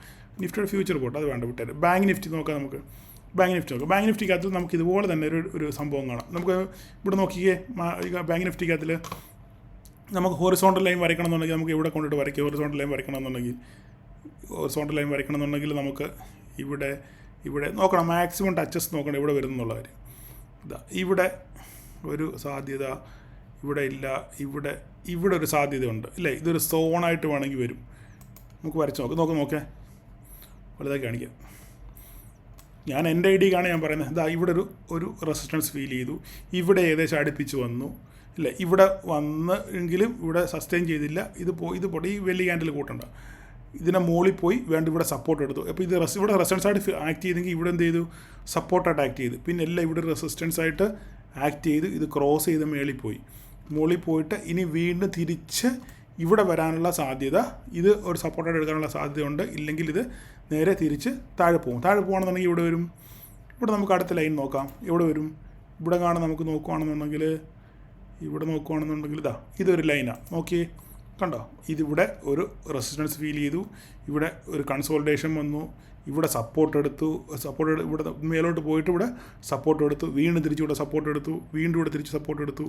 നിഫ്റ്റിയുടെ ഫ്യൂച്ചർ പോട്ടെ, അത് വേണ്ട വിട്ടേര്. ബാങ്ക് നിഫ്റ്റി നോക്കാം. നമുക്ക് ബാങ്ക് നിഫ്റ്റിക്കകത്ത് നമുക്ക് ഇതുപോലെ തന്നെ ഒരു സംഭവം കാണാം. നമുക്ക് ഇവിടെ നോക്കിയേ, ബാങ്ക് നിഫ്റ്റിക്കകത്തിൽ നമുക്ക് ഹൊറിസോണ്ടൽ ലൈൻ വരയ്ക്കണമെന്നുണ്ടെങ്കിൽ നമുക്ക് ഇവിടെ കൊണ്ടിട്ട് വരയ്ക്കുക. ഹൊറിസോണ്ടൽ ലൈൻ വരയ്ക്കണമെന്നുണ്ടെങ്കിൽ നമുക്ക് ഇവിടെ നോക്കണം, മാക്സിമം ടച്ചസ് നോക്കണം ഇവിടെ വരുന്നുള്ള കാര്യം. ഇവിടെ ഒരു സാധ്യത, ഇവിടെ ഇല്ല, ഇവിടെ ഒരു സാധ്യതയുണ്ട് ഇല്ലേ? ഇതൊരു സോണായിട്ട് വേണമെങ്കിൽ വരും. നമുക്ക് വരച്ച് നോക്കേ വലുതായി കാണിക്കാം. ഞാൻ എൻ്റെ ഐഡിയക്കാണ് ഞാൻ പറയുന്നത്. ഇവിടെ ഒരു റെസിസ്റ്റൻസ് ഫീൽ ചെയ്തു, ഇവിടെ ഏകദേശം അടുപ്പിച്ച് വന്നു ഇല്ല, ഇവിടെ വന്ന് എങ്കിലും ഇവിടെ സസ്റ്റെയിൻ ചെയ്തില്ല. ഇത് പൊടി ഈ വലിയ ക്യാൻഡിൽ കൂട്ടണ്ട, ഇതിനെ മുകളിൽ പോയി വേണ്ട ഇവിടെ സപ്പോർട്ട് എടുത്തു. അപ്പോൾ ഇത് ഇവിടെ റെസിസ്റ്റൻസ് ആയിട്ട് ആക്ട് ചെയ്തെങ്കിൽ ഇവിടെ എന്ത് ചെയ്തു, സപ്പോർട്ടായിട്ട് ആക്ട് ചെയ്തു. പിന്നെ എല്ലാം ഇവിടെ റെസിസ്റ്റൻസ് ആയിട്ട് ആക്ട് ചെയ്ത് ഇത് ക്രോസ് ചെയ്ത് മുകളിൽ പോയിട്ട് ഇനി വീണ്ടും തിരിച്ച് ഇവിടെ വരാനുള്ള സാധ്യത, ഇത് ഒരു സപ്പോർട്ടായിട്ട് എടുക്കാനുള്ള സാധ്യതയുണ്ട്. ഇല്ലെങ്കിൽ ഇത് നേരെ തിരിച്ച് താഴെ പോകും. താഴെ പോകുകയാണെന്നുണ്ടെങ്കിൽ ഇവിടെ വരും. ഇവിടെ നമുക്ക് അടുത്ത ലൈൻ നോക്കാം. എവിടെ വരും, ഇവിടെ കാണാൻ നമുക്ക് നോക്കുകയാണെന്നുണ്ടെങ്കിൽ ഇവിടെ നോക്കുകയാണെന്നുണ്ടെങ്കിൽ ഇതൊരു ലൈനാണ്. നോക്കിയേ, കണ്ടോ? ഇതിവിടെ ഒരു റെസിസ്റ്റൻസ് ഫീൽ ചെയ്തു, ഇവിടെ ഒരു കൺസോൾട്ടേഷൻ വന്നു, ഇവിടെ സപ്പോർട്ട് എടുത്തു, ഇവിടെ മേലോട്ട് പോയിട്ട് ഇവിടെ സപ്പോർട്ട് എടുത്തു, വീണ്ടും തിരിച്ച് ഇവിടെ സപ്പോർട്ട് എടുത്തു, വീണ്ടും ഇവിടെ തിരിച്ച് സപ്പോർട്ട് എടുത്തു,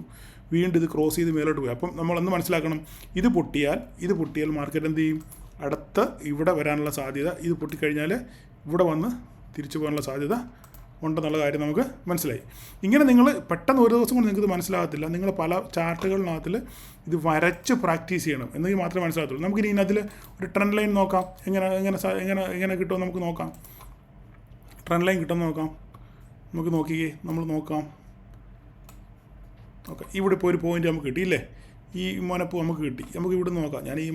വീണ്ടും ഇത് ക്രോസ് ചെയ്ത് മേലോട്ട് പോയി. അപ്പം നമ്മളൊന്ന് മനസ്സിലാക്കണം, ഇത് പൊട്ടിയാൽ മാർക്കറ്റ് എന്ത് ചെയ്യും? അടുത്ത് ഇവിടെ വരാനുള്ള സാധ്യത, ഇത് പൊട്ടിക്കഴിഞ്ഞാൽ ഇവിടെ വന്ന് തിരിച്ചു പോകാനുള്ള സാധ്യത ഉണ്ടെന്നുള്ള കാര്യം നമുക്ക് മനസ്സിലായി. ഇങ്ങനെ നിങ്ങൾ പെട്ടെന്ന് ഒരു ദിവസം കൊണ്ട് നിങ്ങൾക്കിത് മനസ്സിലാകത്തില്ല. നിങ്ങൾ പല ചാർട്ടുകളിനകത്തിൽ ഇത് വരച്ച് പ്രാക്ടീസ് ചെയ്യണം, എന്നെങ്കിൽ മാത്രമേ മനസ്സിലാകത്തുള്ളൂ. നമുക്കിനി ഇതിനകത്തിൽ ഒരു ട്രെൻഡ് ലൈൻ നോക്കാം. എങ്ങനെ കിട്ടുമോ നമുക്ക് നോക്കാം. ട്രെൻഡ് ലൈൻ കിട്ടുമെന്ന് നോക്കാം. നമുക്ക് നമ്മൾ നോക്കാം. ഓക്കെ, ഇവിടെ ഇപ്പോൾ ഒരു പോയിൻ്റ് നമുക്ക് കിട്ടിയില്ലേ? ഈ മുനപ്പ് നമുക്ക് കിട്ടി. നമുക്ക് ഇവിടെ നോക്കാം. ഞാൻ ഈ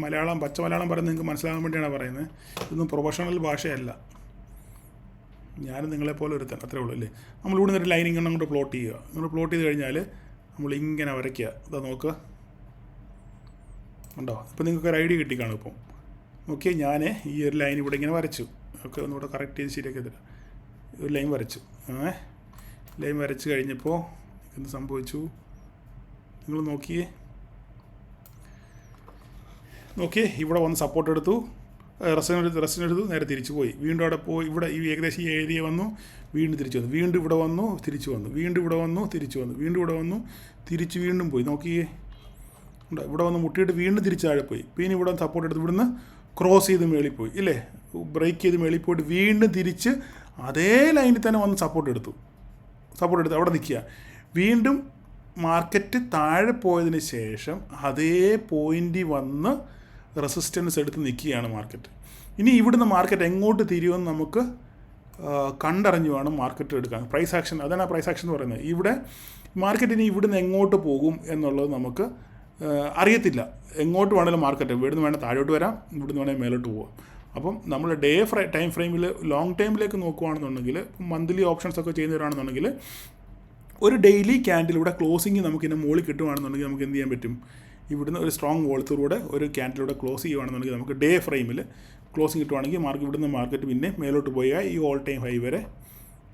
പച്ച മലയാളം പറയുന്നത് നിങ്ങൾക്ക് മനസ്സിലാകാൻ വേണ്ടിയാണ് പറയുന്നത്. ഇതൊന്നും പ്രൊഫഷണൽ ഭാഷയല്ല. ഞാൻ നിങ്ങളെപ്പോലെ ഒരുത്തൻ, അത്രേ ഉള്ളൂ അല്ലേ. നമ്മളിവിടെ നിന്നൊരു ലൈൻ ഇങ്ങനെ അങ്ങോട്ട് പ്ലോട്ട് ചെയ്യുക. നിങ്ങൾ പ്ലോട്ട് ചെയ്ത് കഴിഞ്ഞാൽ നമ്മളിങ്ങനെ വരയ്ക്കുക. ഇതാ നോക്കുക, ഉണ്ടോ? ഇപ്പോൾ നിങ്ങൾക്ക് ഒരു ഐഡിയ കിട്ടിക്കാണും. ഇപ്പം ഓക്കെ, ഞാൻ ഈ ഒരു ലൈൻ ഇവിടെ ഇങ്ങനെ വരച്ചു. ഓക്കെ, ഒന്നുകൂടെ കറക്റ്റ് ചെയ്ത് ശരിയാക്കി തരാം. ഒരു ലൈൻ വരച്ചു. ലൈൻ വരച്ച് കഴിഞ്ഞപ്പോൾ എന്ത് സംഭവിച്ചു? നിങ്ങൾ നോക്കിയേ, ഇവിടെ വന്ന് സപ്പോർട്ട് എടുത്തു, റെസ്റ്റിന് എടുത്തു, നേരെ തിരിച്ചു പോയി. വീണ്ടും അവിടെ പോയി, ഇവിടെ ഈ ഏകദേശം ഈ ഏരിയ വന്നു, വീണ്ടും തിരിച്ചു വന്നു, വീണ്ടും ഇവിടെ വന്നു, തിരിച്ചു വന്നു, വീണ്ടും ഇവിടെ വന്നു, തിരിച്ചു വന്നു, വീണ്ടും ഇവിടെ വന്നു, തിരിച്ച് വീണ്ടും പോയി. നോക്കിയേ, ഉണ്ടോ? ഇവിടെ വന്ന് മുട്ടിയിട്ട് വീണ്ടും തിരിച്ച് താഴെ പോയി. പിന്നെ ഇവിടെ വന്ന് സപ്പോർട്ട് എടുത്ത് ഇവിടുന്ന് ക്രോസ് ചെയ്ത് മേളിൽ പോയി ഇല്ലേ, ബ്രേക്ക് ചെയ്ത് മേളിൽ പോയിട്ട് വീണ്ടും തിരിച്ച് അതേ ലൈനിൽ തന്നെ വന്ന് സപ്പോർട്ട് എടുത്ത് അവിടെ നിൽക്കുക. വീണ്ടും മാർക്കറ്റ് താഴെ പോയതിന് ശേഷം അതേ പോയിൻ്റിൽ വന്ന് റെസിസ്റ്റൻസ് എടുത്ത് നിൽക്കുകയാണ് മാർക്കറ്റ്. ഇനി ഇവിടുന്ന് മാർക്കറ്റ് എങ്ങോട്ട് തിരിയുമെന്ന് നമുക്ക് കണ്ടറിഞ്ഞ് വേണം മാർക്കറ്റ് എടുക്കാൻ. പ്രൈസ് ആക്ഷൻ, അതാണ് പ്രൈസ് ആക്ഷൻ എന്ന് പറയുന്നത്. ഇവിടെ മാർക്കറ്റ് ഇനി ഇവിടുന്ന് എങ്ങോട്ട് പോകും എന്നുള്ളത് നമുക്ക് അറിയത്തില്ല. എങ്ങോട്ട് വേണമെങ്കിലും മാർക്കറ്റ് ഇവിടുന്ന് വേണേൽ താഴോട്ട് വരാം, ഇവിടുന്ന് വേണമെങ്കിൽ മേലോട്ട് പോകാം. അപ്പം നമ്മൾ ടൈം ഫ്രെയിമിൽ ലോങ് ടൈമിലേക്ക് നോക്കുകയാണെന്നുണ്ടെങ്കിൽ, മന്ത്ലി ഓപ്ഷൻസ് ഒക്കെ ചെയ്യുന്നവരാണെന്നുണ്ടെങ്കിൽ, ഒരു ഡെയിലി ക്യാൻഡിൽ ഇവിടെ ക്ലോസിങ് നമുക്ക് ഇതിൻ്റെ മുകളിൽ കിട്ടുകയാണെന്നുണ്ടെങ്കിൽ നമുക്ക് എന്ത് ചെയ്യാൻ പറ്റും? ഇവിടുന്ന് ഒരു സ്ട്രോങ് വോൾത്തിലൂടെ ഒരു ക്യാൻഡിലൂടെ ക്ലോസ് ചെയ്യുകയാണെന്നുണ്ടെങ്കിൽ നമുക്ക് ഡേ ഫ്രെയിമിൽ ക്ലോസിങ് കിട്ടുവാണെങ്കിൽ ഇവിടുന്ന് മാർക്കറ്റ് പിന്നെ മേലോട്ട് പോയാൽ ഈ ഓൾ ടൈം ഹൈ വരെ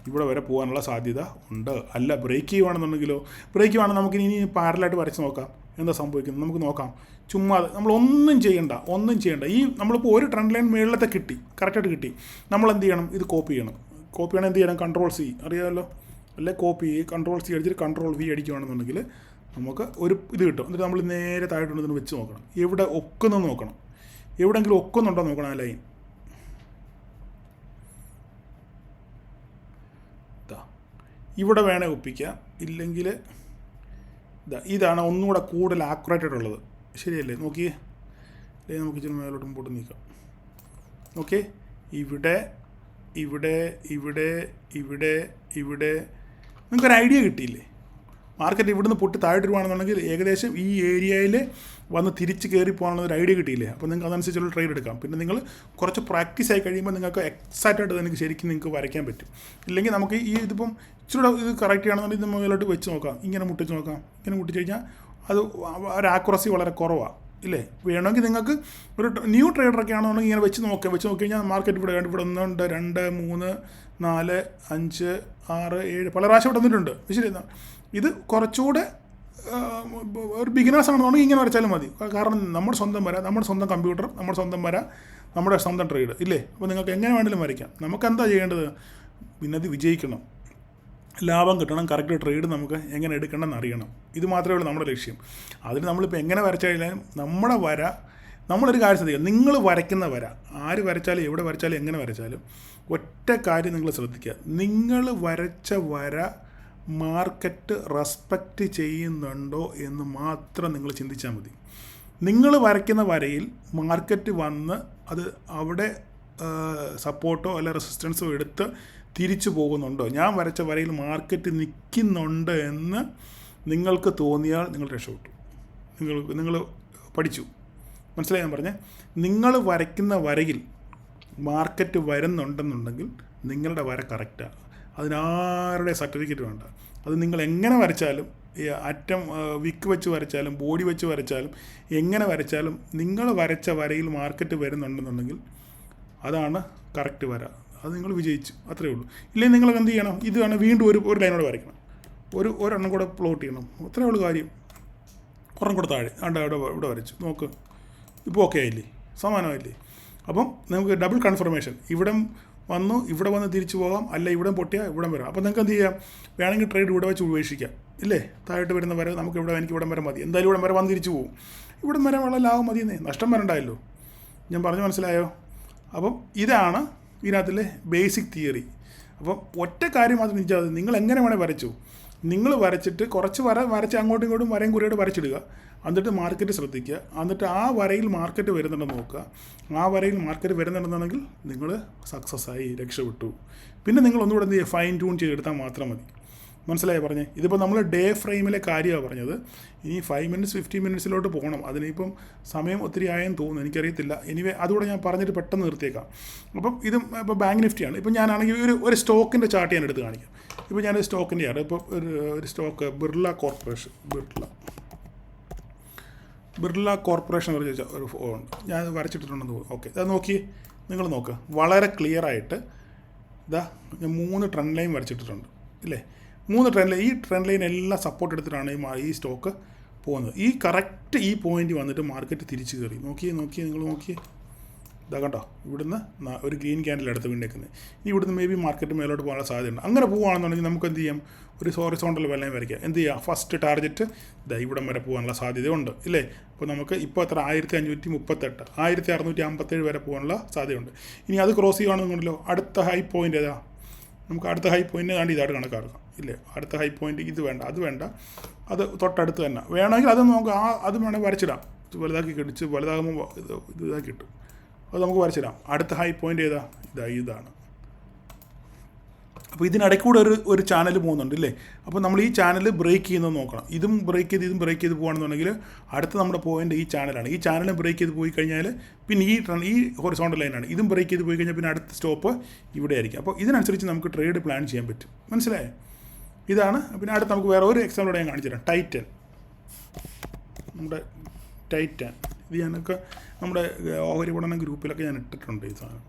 ഇവിടെ വരെ പോകാനുള്ള സാധ്യത ഉണ്ട്. അല്ല, ബ്രേക്ക് ചെയ്യുകയാണെന്നുണ്ടെങ്കിലോ, ബ്രേക്ക് ചെയ്യുകയാണെങ്കിൽ നമുക്ക് ഇനി പാരലായിട്ട് വരച്ച് നോക്കാം എന്താ സംഭവിക്കുന്നത് നമുക്ക് നോക്കാം. ചുമ്മാ നമ്മളൊന്നും ചെയ്യണ്ട. നമ്മളിപ്പോൾ ഒരു ട്രെൻഡ് ലൈൻ മേളിലത്തെ കിട്ടി, കറക്റ്റായിട്ട് കിട്ടി. നമ്മൾ എന്ത് ചെയ്യണം? ഇത് കോപ്പി ചെയ്യണം. എന്ത് ചെയ്യണം? Ctrl+C അറിയാമല്ലോ അല്ലേ? കോപ്പി Ctrl+C അടിച്ചിട്ട് Ctrl+V അടിക്കുകയാണെന്നുണ്ടെങ്കിൽ നമുക്ക് ഒരു ഇത് കിട്ടും. എന്നിട്ട് നമ്മൾ നേരെ താഴോട്ടുണ്ടെന്ന് വെച്ച് നോക്കണം. എവിടെ ഒക്കുന്നു നോക്കണം, എവിടെയെങ്കിലും ഒക്കുന്നുണ്ടോ നോക്കണം ആ ലൈൻ. ഇവിടെ വേണേൽ ഒപ്പിക്കാം, ഇല്ലെങ്കിൽ ഇതാണ് ഒന്നുകൂടെ കൂടുതൽ ആക്യുറേറ്റഡ് ഉള്ളത്. ശരിയല്ലേ? നോക്കിയേ, അല്ലെങ്കിൽ നമുക്ക് ഇച്ചിരി മേലോട്ട് മുമ്പോട്ട് നീക്കാം. ഓക്കെ, ഇവിടെ നിങ്ങൾക്കൊരു ഐഡിയ കിട്ടിയില്ലേ? മാർക്കറ്റ് ഇവിടുന്ന് പൊട്ടി താഴോട്ട് വരുവാണെന്നുണ്ടെങ്കിൽ ഏകദേശം ഈ ഏരിയയിൽ വന്ന് തിരിച്ച് കയറി പോകാനുള്ള ഒരു ഐഡിയ കിട്ടിയില്ലേ? അപ്പോൾ നിങ്ങൾക്ക് അതനുസരിച്ചുള്ള ട്രേഡ് എടുക്കാം. പിന്നെ നിങ്ങൾ കുറച്ച് പ്രാക്ടീസ് ആയി കഴിയുമ്പോൾ നിങ്ങൾക്ക് എക്സാക്റ്റായിട്ട് നിങ്ങൾക്ക് ശരിക്കും നിങ്ങൾക്ക് വരയ്ക്കാൻ പറ്റും. ഇല്ലെങ്കിൽ നമുക്ക് ഇതിപ്പം ഇച്ചിരി ഇത് കറക്റ്റ് ചെയ്യണമെന്നുണ്ടെങ്കിൽ ഇത് മുകളിലോട്ട് വെച്ച് നോക്കാം, ഇങ്ങനെ മുട്ടിച്ച് നോക്കാം. ഇങ്ങനെ മുട്ടിച്ച് കഴിഞ്ഞാൽ അത് ഒരു ആക്യുറസി വളരെ കുറവാണ് ഇല്ലേ? വേണമെങ്കിൽ നിങ്ങൾക്ക് ഒരു ന്യൂ ട്രേഡറൊക്കെ ആണെന്നുണ്ടെങ്കിൽ ഇങ്ങനെ വെച്ച് നോക്കി കഴിഞ്ഞാൽ മാർക്കറ്റ് ഇവിടെ 1 2 3 4 5 6 7 പല പ്രാവശ്യം ഇവിടെ വന്നിട്ടുണ്ട്. ശരി, ഇത് കുറച്ചുകൂടെ ഒരു ബിഗിനേഴ്സ് ആണെന്നുണ്ടെങ്കിൽ ഇങ്ങനെ വരച്ചാലും മതി. കാരണം നമ്മുടെ സ്വന്തം വര, നമ്മുടെ സ്വന്തം കമ്പ്യൂട്ടർ, നമ്മുടെ സ്വന്തം വര, നമ്മുടെ സ്വന്തം ട്രേഡ് ഇല്ലേ? അപ്പോൾ നിങ്ങൾക്ക് എങ്ങനെ വേണമെങ്കിലും വരയ്ക്കാം. നമുക്ക് എന്താ ചെയ്യേണ്ടത്? പിന്നെ അത് വിജയിക്കണം, ലാഭം കിട്ടണം, കറക്റ്റ് ട്രേഡ് നമുക്ക് എങ്ങനെ എടുക്കണം എന്നറിയണം. ഇത് മാത്രമേ ഉള്ളൂ നമ്മുടെ ലക്ഷ്യം. അതിന് നമ്മളിപ്പോൾ എങ്ങനെ വരച്ചാലും നമ്മുടെ വര, നമ്മളൊരു കാര്യം ശ്രദ്ധിക്കുക, നിങ്ങൾ വരയ്ക്കുന്ന വര, ആര് വരച്ചാലും എവിടെ വരച്ചാലും എങ്ങനെ വരച്ചാലും ഒറ്റ കാര്യം നിങ്ങൾ ശ്രദ്ധിക്കുക, നിങ്ങൾ വരച്ച വര മാർക്കറ്റ് റെസ്പെക്റ്റ് ചെയ്യുന്നുണ്ടോ എന്ന് മാത്രം നിങ്ങൾ ചിന്തിച്ചാൽ മതി. നിങ്ങൾ വരയ്ക്കുന്ന വരയിൽ മാർക്കറ്റ് വന്ന് അത് അവിടെ സപ്പോർട്ടോ അല്ല റെസിസ്റ്റൻസോ എടുത്ത് തിരിച്ചു പോകുന്നുണ്ടോ, ഞാൻ വരച്ച വരയിൽ മാർക്കറ്റ് നിൽക്കുന്നുണ്ട് എന്ന് നിങ്ങൾക്ക് തോന്നിയാൽ നിങ്ങൾ രക്ഷപ്പെട്ടു. നിങ്ങൾ പഠിച്ചു. മനസ്സിലായി ഞാൻ പറഞ്ഞേ? നിങ്ങൾ വരയ്ക്കുന്ന വരയിൽ മാർക്കറ്റ് വരുന്നുണ്ടെന്നുണ്ടെങ്കിൽ നിങ്ങളുടെ വര കറക്റ്റാണ്. അതിനാരുടെ സർട്ടിഫിക്കറ്റ് വേണ്ട. അത് നിങ്ങൾ എങ്ങനെ വരച്ചാലും, അറ്റം വിക്ക് വെച്ച് വരച്ചാലും ബോഡി വെച്ച് വരച്ചാലും എങ്ങനെ വരച്ചാലും നിങ്ങൾ വരച്ച വരയിൽ മാർക്കറ്റ് വരുന്നുണ്ടെന്നുണ്ടെങ്കിൽ അതാണ് കറക്റ്റ് വര. അത് നിങ്ങൾ വിജയിച്ചു, അത്രയേ ഉള്ളൂ. ഇല്ലെങ്കിൽ നിങ്ങൾ എന്ത് ചെയ്യണം? ഇത് വേണം വീണ്ടും ഒരു ലൈനോടെ വരയ്ക്കണം. ഒരെണ്ണം കൂടെ പ്ലോട്ട് ചെയ്യണം, അത്രയേ ഉള്ളൂ കാര്യം. ഒരെണ്ണം കൂടെ താഴെ ഇവിടെ വരച്ചു നോക്ക്, ഇപ്പോൾ ഓക്കെ ആയില്ലേ, സമാനമായില്ലേ. അപ്പം നമുക്ക് ഡബിൾ കൺഫർമേഷൻ, ഇവിടെ വന്ന് തിരിച്ചു പോകാം, അല്ല ഇവിടെ പൊട്ടിയാൽ ഇവിടെ വരാം. അപ്പോൾ നിങ്ങൾക്ക് എന്ത് ചെയ്യാം, വേണമെങ്കിൽ ട്രേഡ് ഇവിടെ വെച്ച് ഉപേക്ഷിക്കാം ഇല്ലേ. താഴോട്ട് വരുന്ന വരെ നമുക്ക് എനിക്ക് ഇവിടം വരെ മതി, എന്തായാലും ഇവിടം വരെ വന്ന് തിരിച്ചു പോകും, ഇവിടം വരെ വളരെ ലാഭം മതിയെന്നേ, നഷ്ടം വരണ്ടായല്ലോ. ഞാൻ പറഞ്ഞു മനസ്സിലായോ? അപ്പം ഇതാണ് ഇതിനകത്തിലെ ബേസിക് തിയറി. അപ്പം ഒറ്റ കാര്യം മാത്രം നിശ്ചയം, നിങ്ങൾ എങ്ങനെ വേണേൽ വരച്ചു, നിങ്ങൾ വരച്ചിട്ട് കുറച്ച് വരച്ച് അങ്ങോട്ടും ഇങ്ങോട്ടും വരയും കുറിയോട് വരച്ചിടുക, എന്നിട്ട് മാർക്കറ്റ് ശ്രദ്ധിക്കുക, എന്നിട്ട് ആ വരയിൽ മാർക്കറ്റ് വരുന്നുണ്ടെന്ന് നോക്കുക. ആ വരയിൽ മാർക്കറ്റ് വരുന്നുണ്ടെന്നുണ്ടെങ്കിൽ നിങ്ങൾ സക്സസ് ആയി, രക്ഷപ്പെട്ടു. പിന്നെ നിങ്ങൾ ഒന്നുകൂടെ എന്ത് ചെയ്യുക, ഫൈൻ ട്യൂൺ ചെയ്തെടുത്താൽ മാത്രം മതി. മനസ്സിലായി പറഞ്ഞേ? ഇതിപ്പോൾ നമ്മൾ ഡേ ഫ്രെയിമിലെ കാര്യമാണ് പറഞ്ഞത്. ഇനി 5 മിനിറ്റ്സ് 15 മിനിറ്റ്സിലോട്ട് പോകണം. അതിനിപ്പം സമയം ഒത്തിരി ആയെന്ന് തോന്നുന്നു, എനിക്കറിയത്തില്ല. എനിവേ അതുകൂടെ ഞാൻ പറഞ്ഞിട്ട് പെട്ടെന്ന് നിർത്തിയേക്കാം. അപ്പം ഇത് ഇപ്പോൾ ബാങ്ക് നിഫ്റ്റിയാണ്. ഇപ്പം ഞാനാണെങ്കിൽ ഒരു സ്റ്റോക്കിൻ്റെ ചാർട്ട് ഞാൻ എടുത്ത് കാണിക്കാം. ഇപ്പോൾ ഞാനൊരു സ്റ്റോക്കിൻ്റെ ആണ്, ഇപ്പോൾ ഒരു സ്റ്റോക്ക് ബിർള കോർപ്പറേഷൻ എന്ന് പറഞ്ഞ ഒരു ഉണ്ട്, ഞാൻ വരച്ചിട്ടുണ്ടെന്ന് തോന്നുന്നു. ഓക്കെ, അത് നോക്കി, നിങ്ങൾ നോക്കുക, വളരെ ക്ലിയറായിട്ട് ഇതാ ഞാൻ 3 ട്രെൻഡ് ലൈൻ വരച്ചിട്ടിട്ടുണ്ട് ഇല്ലേ. 3 ട്രെൻഡ് ലൈൻ, ഈ ട്രെൻഡ് ലൈൻ എല്ലാം സപ്പോർട്ട് എടുത്തിട്ടാണ് ഈ സ്റ്റോക്ക് പോകുന്നത്. ഈ കറക്റ്റ് ഈ പോയിന്റ് വന്നിട്ട് മാർക്കറ്റ് തിരിച്ച് കയറി. നോക്കിയേ നിങ്ങൾ നോക്കിയേ, ഇതാ കണ്ടോ, ഇവിടുന്ന് ഒരു ഗ്രീൻ ക്യാൻഡിൽ അടുത്ത് വീണ്ടേക്കുന്നത്. ഇനി ഇവിടുന്ന് മേ ബി മാർക്കറ്റ് മേലോട്ട് പോകാനുള്ള സാധ്യതയുണ്ട്. അങ്ങനെ പോവുകയാണെന്നുണ്ടെങ്കിൽ നമുക്ക് എന്ത് ചെയ്യാം, ഒരു ഹൊറിസോണ്ടൽ വലയം വരയ്ക്കുക. എന്ത് ചെയ്യുക, ഫസ്റ്റ് ടാർഗറ്റ് ഇതാ ഇവിടം വരെ പോകാനുള്ള സാധ്യതയുണ്ട് ഇല്ലേ. അപ്പോൾ നമുക്ക് ഇപ്പോൾ എത്ര 1538, 1657 വരെ പോകാനുള്ള സാധ്യതയുണ്ട്. ഇനി അത് ക്രോസ് ചെയ്യുകയാണെന്നുണ്ടല്ലോ, അടുത്ത ഹൈ പോയിൻ്റ് ഏതാ, നമുക്ക് അടുത്ത ഹൈ പോയിൻ്റ് താണ്ടി ഇതായിട്ട് കണക്കാക്കാം ഇല്ലേ. അടുത്ത ഹൈ പോയിൻ്റ് ഇത് വേണ്ട, അത് തൊട്ടടുത്ത് തന്നെ വേണമെങ്കിൽ അത് നമുക്ക് അത് വേണമെങ്കിൽ വരച്ചിടാം. വലുതാക്കി കിടിച്ച് വലുതാകുമ്പോൾ ഇതാക്കി കിട്ടും, അത് നമുക്ക് വരച്ചിടാം. അടുത്ത ഹൈ പോയിൻ്റ് ഏതാ, ഇതാണ്. അപ്പോൾ ഇതിനിടയ്ക്കൂടെ ഒരു ചാനൽ പോകുന്നുണ്ട് ഇല്ലേ. അപ്പോൾ നമ്മൾ ഈ ചാനൽ ബ്രേക്ക് ചെയ്യുന്നത് നോക്കണം. ഇതും ബ്രേക്ക് ചെയ്ത് പോകുകയാണെന്നുണ്ടെങ്കിൽ അടുത്ത നമ്മുടെ പോയിൻ്റ് ഈ ചാനലാണ്. ഈ ചാനൽ ബ്രേക്ക് ചെയ്ത് പോയി കഴിഞ്ഞാൽ പിന്നെ ഈ ഹൊറിസോണ്ടൽ ലൈനാണ്. ഇതും ബ്രേക്ക് ചെയ്ത് പോയി കഴിഞ്ഞാൽ പിന്നെ അടുത്ത സ്റ്റോപ്പ് ഇവിടെ ആയിരിക്കും. അപ്പോൾ ഇതിനനുസരിച്ച് നമുക്ക് ട്രേഡ് പ്ലാൻ ചെയ്യാൻ പറ്റും. മനസ്സിലായോ? ഇതാണ്. പിന്നെ അടുത്ത് നമുക്ക് വേറെ ഒരു എക്സാമ്പിളോടെ ഞാൻ കാണിച്ചു തരാം. നമ്മുടെ ടൈറ്റൻ ഇത് ഞാനൊക്കെ നമ്മുടെ ഓഹരി പഠന ഗ്രൂപ്പിലൊക്കെ ഞാൻ ഇട്ടിട്ടുണ്ട് ഈ സാധനം.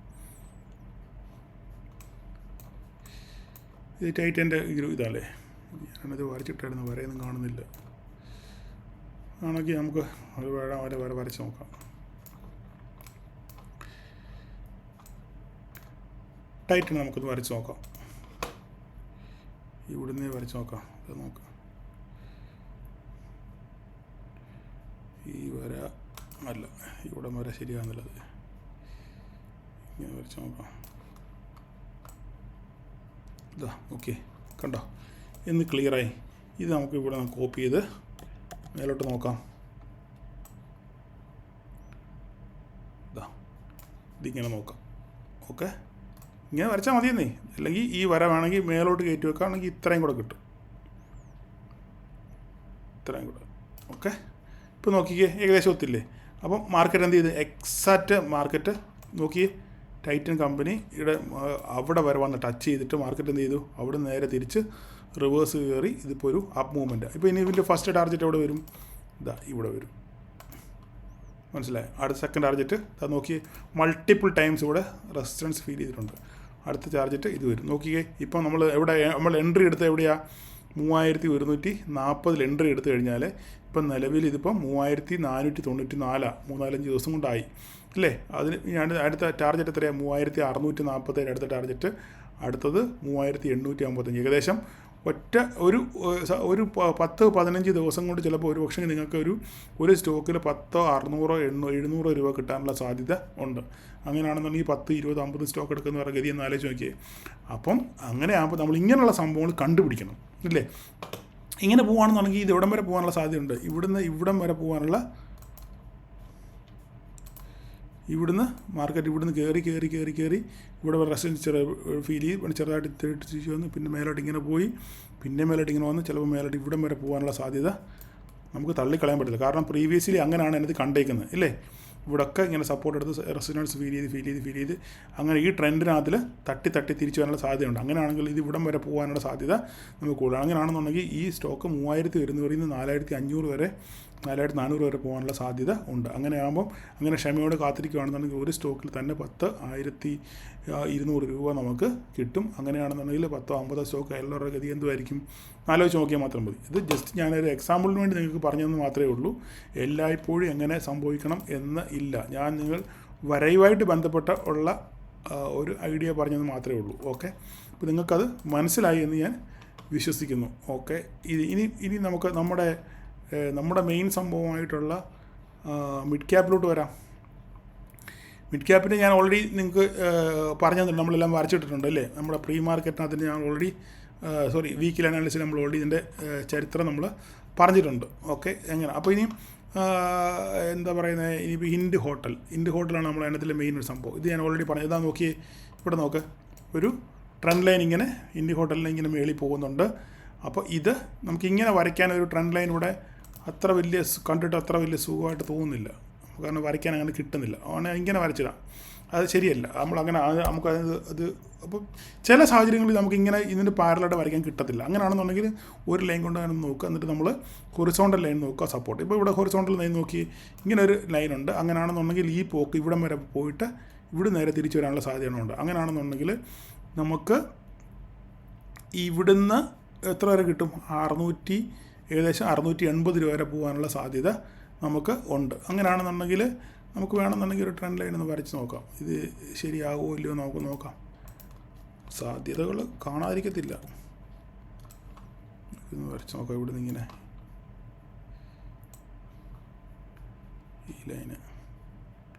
ഇത് ടൈറ്റൻ്റെ ഇതല്ലേ, ഞാനത് വരച്ചിട്ടായിരുന്നു, വരയൊന്നും കാണുന്നില്ല. ആണെങ്കിൽ നമുക്ക് വര വരച്ച് നോക്കാം. ടൈറ്റൻ നമുക്കൊന്ന് വരച്ച് നോക്കാം, ഇവിടുന്ന് വരച്ച് നോക്കാം. ഇത് നോക്കാം, ഈ വര അല്ല, ഇവിടെ വര ശരിയാകുന്നില്ലത്. ഇങ്ങനെ വരച്ച് നോക്കാം. ഇതാ ഓക്കെ, കണ്ടോ എന്ന് ക്ലിയറായി. ഇത് നമുക്ക് ഇവിടെ കോപ്പി ചെയ്ത് മേലോട്ട് നോക്കാം. ഇതാ ഇതിങ്ങനെ നോക്കാം. ഓക്കെ, ഇങ്ങനെ വരച്ചാൽ മതിയെന്നേ. അല്ലെങ്കിൽ ഈ വര വേണമെങ്കിൽ മേലോട്ട് കയറ്റി വെക്കുകയാണെങ്കിൽ ഇത്രയും കൂടെ കിട്ടും, ഇത്രയും കൂടെ. ഓക്കെ, ഇപ്പോൾ നോക്കിക്കേ, ഏകദേശം ഒത്തില്ലേ. അപ്പം മാർക്കറ്റ് എന്ത് ചെയ്ത്, എക്സാക്റ്റ് മാർക്കറ്റ് നോക്കിയേ, ടൈറ്റൻ കമ്പനി ഇവിടെ അവിടെ വരെ വന്ന് ടച്ച് ചെയ്തിട്ട് മാർക്കറ്റ് എന്ത് ചെയ്തു, അവിടെ നേരെ തിരിച്ച് റിവേഴ്സ് കയറി. ഇതിപ്പോൾ ഒരു അപ്പ് മൂവ്മെൻറ്റ്. ഇപ്പോൾ ഇനി ഇതിൻ്റെ ഫസ്റ്റ് ടാർഗറ്റ് എവിടെ വരും, ഇതാ ഇവിടെ വരും. മനസ്സിലായി? അടുത്ത സെക്കൻഡ് ടാർഗറ്റ് അത് നോക്കിയേ, മൾട്ടിപ്പിൾ ടൈംസ് ഇവിടെ റെസിസ്റ്റൻസ് ഫീൽ ചെയ്തിട്ടുണ്ട്. അടുത്ത ടാർഗറ്റ് ഇത് വരും. നോക്കിയേ, ഇപ്പോൾ നമ്മൾ എൻട്രി എടുത്ത് എവിടെയാണ്, 3140 എൻട്രി എടുത്തു കഴിഞ്ഞാൽ ഇപ്പം നിലവിൽ ഇതിപ്പം 3494, 3-4 ദിവസം കൊണ്ടായി അല്ലേ. അതിന് ഞാൻ അടുത്ത ടാർഗറ്റ് എത്രയാണ്, 3647 അടുത്ത ടാർഗറ്റ്. അടുത്തത് 3855. ഏകദേശം ഒരു 10-15 ദിവസം കൊണ്ട് ചിലപ്പോൾ ഒരു പക്ഷേ നിങ്ങൾക്ക് ഒരു സ്റ്റോക്കിൽ 10, 600, 700 രൂപ കിട്ടാനുള്ള സാധ്യത ഉണ്ട്. അങ്ങനെയാണെന്നുണ്ടെങ്കിൽ 10, 20, 50 സ്റ്റോക്ക് എടുക്കുന്ന പറഞ്ഞ ഗതി എന്ന് ആലോചിച്ച് നോക്കിയേ. അപ്പം അങ്ങനെ ആകുമ്പോൾ നമ്മൾ ഇങ്ങനെയുള്ള സംഭവങ്ങൾ കണ്ടുപിടിക്കണം ഇല്ലേ. ഇങ്ങനെ പോവുകയാണെന്നുണ്ടെങ്കിൽ ഇത് ഇവിടം വരെ പോകാനുള്ള സാധ്യതയുണ്ട്. ഇവിടം വരെ പോകാനുള്ള, ഇവിടുന്ന് മാർക്കറ്റ് ഇവിടുന്ന് കയറി ഇവിടെ റെസിസ്റ്റൻസ് ഫീൽ ചെയ്ത് ചെറുതായിട്ട് തിരിച്ച് വന്ന് പിന്നെ മേലോട്ട് ഇങ്ങനെ പോയി, പിന്നെ മേലോട്ട് ഇങ്ങനെ വന്ന് ചിലപ്പോൾ മേലോട്ട് ഇവിടം വരെ പോകാനുള്ള സാധ്യത നമുക്ക് തള്ളിക്കളയാൻ പറ്റില്ല. കാരണം പ്രീവിയസ്ലി അങ്ങനെയാണ് അതിനകത്ത് കണ്ടേക്കുന്നത് ഇല്ലേ. ഇവിടെയൊക്കെ ഇങ്ങനെ സപ്പോർട്ട് എടുത്ത് റെസിസ്റ്റൻസ് ഫീൽ ചെയ്ത് അങ്ങനെ ഈ ട്രെൻഡിനകത്തിൽ തട്ടി തിരിച്ചു വരാനുള്ള സാധ്യതയുണ്ട്. അങ്ങനെയാണെങ്കിൽ ഇത് ഇവിടം വരെ പോകാനുള്ള സാധ്യത നമുക്ക് കൂടുതലാണ്. അങ്ങനെയാണെന്നുണ്ടെങ്കിൽ ഈ സ്റ്റോക്ക് 3100 നിന്ന് 4500 വരെ 4400 വരെ പോകാനുള്ള സാധ്യത ഉണ്ട്. അങ്ങനെ ആകുമ്പം അങ്ങനെ ക്ഷമയോടെ കാത്തിരിക്കുകയാണെന്നുണ്ടെങ്കിൽ ഒരു സ്റ്റോക്കിൽ തന്നെ 10,200 രൂപ നമുക്ക് കിട്ടും. അങ്ങനെയാണെന്നുണ്ടെങ്കിൽ 10-50 സ്റ്റോക്ക് എല്ലാവരുടെ ഗതി എന്തുമായിരിക്കും ആലോചിച്ച് നോക്കിയാൽ മാത്രം മതി. ഇത് ജസ്റ്റ് ഞാനൊരു എക്സാമ്പിളിന് വേണ്ടി നിങ്ങൾക്ക് പറഞ്ഞതെന്ന് മാത്രമേ ഉള്ളൂ. എല്ലായ്പ്പോഴും എങ്ങനെ സംഭവിക്കണം എന്ന് ഇല്ല. ഞാൻ നിങ്ങൾ വരയുമായിട്ട് ബന്ധപ്പെട്ട ഉള്ള ഒരു ഐഡിയ പറഞ്ഞതെന്ന് മാത്രമേ ഉള്ളൂ. ഓക്കെ, അപ്പോൾ നിങ്ങൾക്കത് മനസ്സിലായി എന്ന് ഞാൻ വിശ്വസിക്കുന്നു. ഓക്കെ, ഇനി നമുക്ക് നമ്മുടെ മെയിൻ സംഭവമായിട്ടുള്ള മിഡ് ക്യാപ്പിലോട്ട് വരാം. മിഡ് ക്യാപ്പിന് ഞാൻ ഓൾറെഡി നിങ്ങൾക്ക് പറഞ്ഞു തന്നിട്ടുണ്ട്, നമ്മളെല്ലാം വരച്ചിട്ടിട്ടുണ്ട് അല്ലേ. നമ്മുടെ പ്രീ മാർക്കറ്റിനകത്തിന് ഞാൻ ഓൾറെഡി വീക്കിലി അനാലിസിൽ നമ്മൾ ഓൾറെഡി ഇതിൻ്റെ ചരിത്രം നമ്മൾ പറഞ്ഞിട്ടുണ്ട്. ഓക്കെ, എങ്ങനെ അപ്പോൾ ഇനിയും എന്താ പറയുന്നത്, ഇനിയിപ്പോൾ ഇൻഡ് ഹോട്ടലാണ് നമ്മൾ അതിനകത്തിലെ മെയിൻ ഒരു സംഭവം. ഇത് ഞാൻ ഓൾറെഡി പറഞ്ഞു. ഇതാ നോക്കി, ഇവിടെ നോക്ക്, ഒരു ട്രെൻഡ് ലൈൻ ഇങ്ങനെ ഇൻഡ് ഹോട്ടലിൽ ഇങ്ങനെ മേളിൽ പോകുന്നുണ്ട്. അപ്പോൾ ഇത് നമുക്കിങ്ങനെ വരയ്ക്കാൻ ഒരു ട്രെൻഡ് ലൈൻ ഇവിടെ കണ്ടിട്ട് അത്ര വലിയ സുഖമായിട്ട് തോന്നുന്നില്ല, കാരണം വരയ്ക്കാൻ അങ്ങനെ കിട്ടുന്നില്ല. അങ്ങനെ ഇങ്ങനെ വരച്ചിടാം, അത് ശരിയല്ല. നമ്മളങ്ങനെ അത് അപ്പോൾ ചില സാഹചര്യങ്ങളിൽ നമുക്കിങ്ങനെ ഇതിൻ്റെ പാരലായിട്ട് വരയ്ക്കാൻ കിട്ടത്തില്ല. അങ്ങനെയാണെന്നുണ്ടെങ്കിൽ ഒരു ലൈൻ കൊണ്ട് അങ്ങനെ നോക്കുക, എന്നിട്ട് നമ്മൾ ഹൊറിസോണ്ടൽ ലൈൻ നോക്കുക സപ്പോർട്ട്. ഇപ്പോൾ ഇവിടെ ഹൊറിസോണ്ടൽ ലൈൻ നോക്കി ഇങ്ങനെ ഒരു ലൈനുണ്ട്. അങ്ങനെയാണെന്നുണ്ടെങ്കിൽ ഈ പോക്ക് ഇവിടം വരെ പോയിട്ട് ഇവിടെ നേരെ തിരിച്ചു വരാനുള്ള സാധ്യതയുണ്ട്. അങ്ങനെയാണെന്നുണ്ടെങ്കിൽ നമുക്ക് ഇവിടുന്ന് എത്ര വരെ കിട്ടും, ഏകദേശം 680 രൂപ വരെ പോകാനുള്ള സാധ്യത നമുക്ക് ഉണ്ട്. അങ്ങനെയാണെന്നുണ്ടെങ്കിൽ നമുക്ക് വേണമെന്നുണ്ടെങ്കിൽ ഒരു ട്രെൻഡ് ലൈൻ ഒന്ന് വരച്ച് നോക്കാം. ഇത് ശരിയാകുമോ ഇല്ലയോ നമുക്ക് നോക്കാം. സാധ്യതകൾ കാണാതിരിക്കത്തില്ല. ഇതൊന്ന് വരച്ച് നോക്കാം. ഇവിടുന്ന് ഇങ്ങനെ ഈ ലൈന്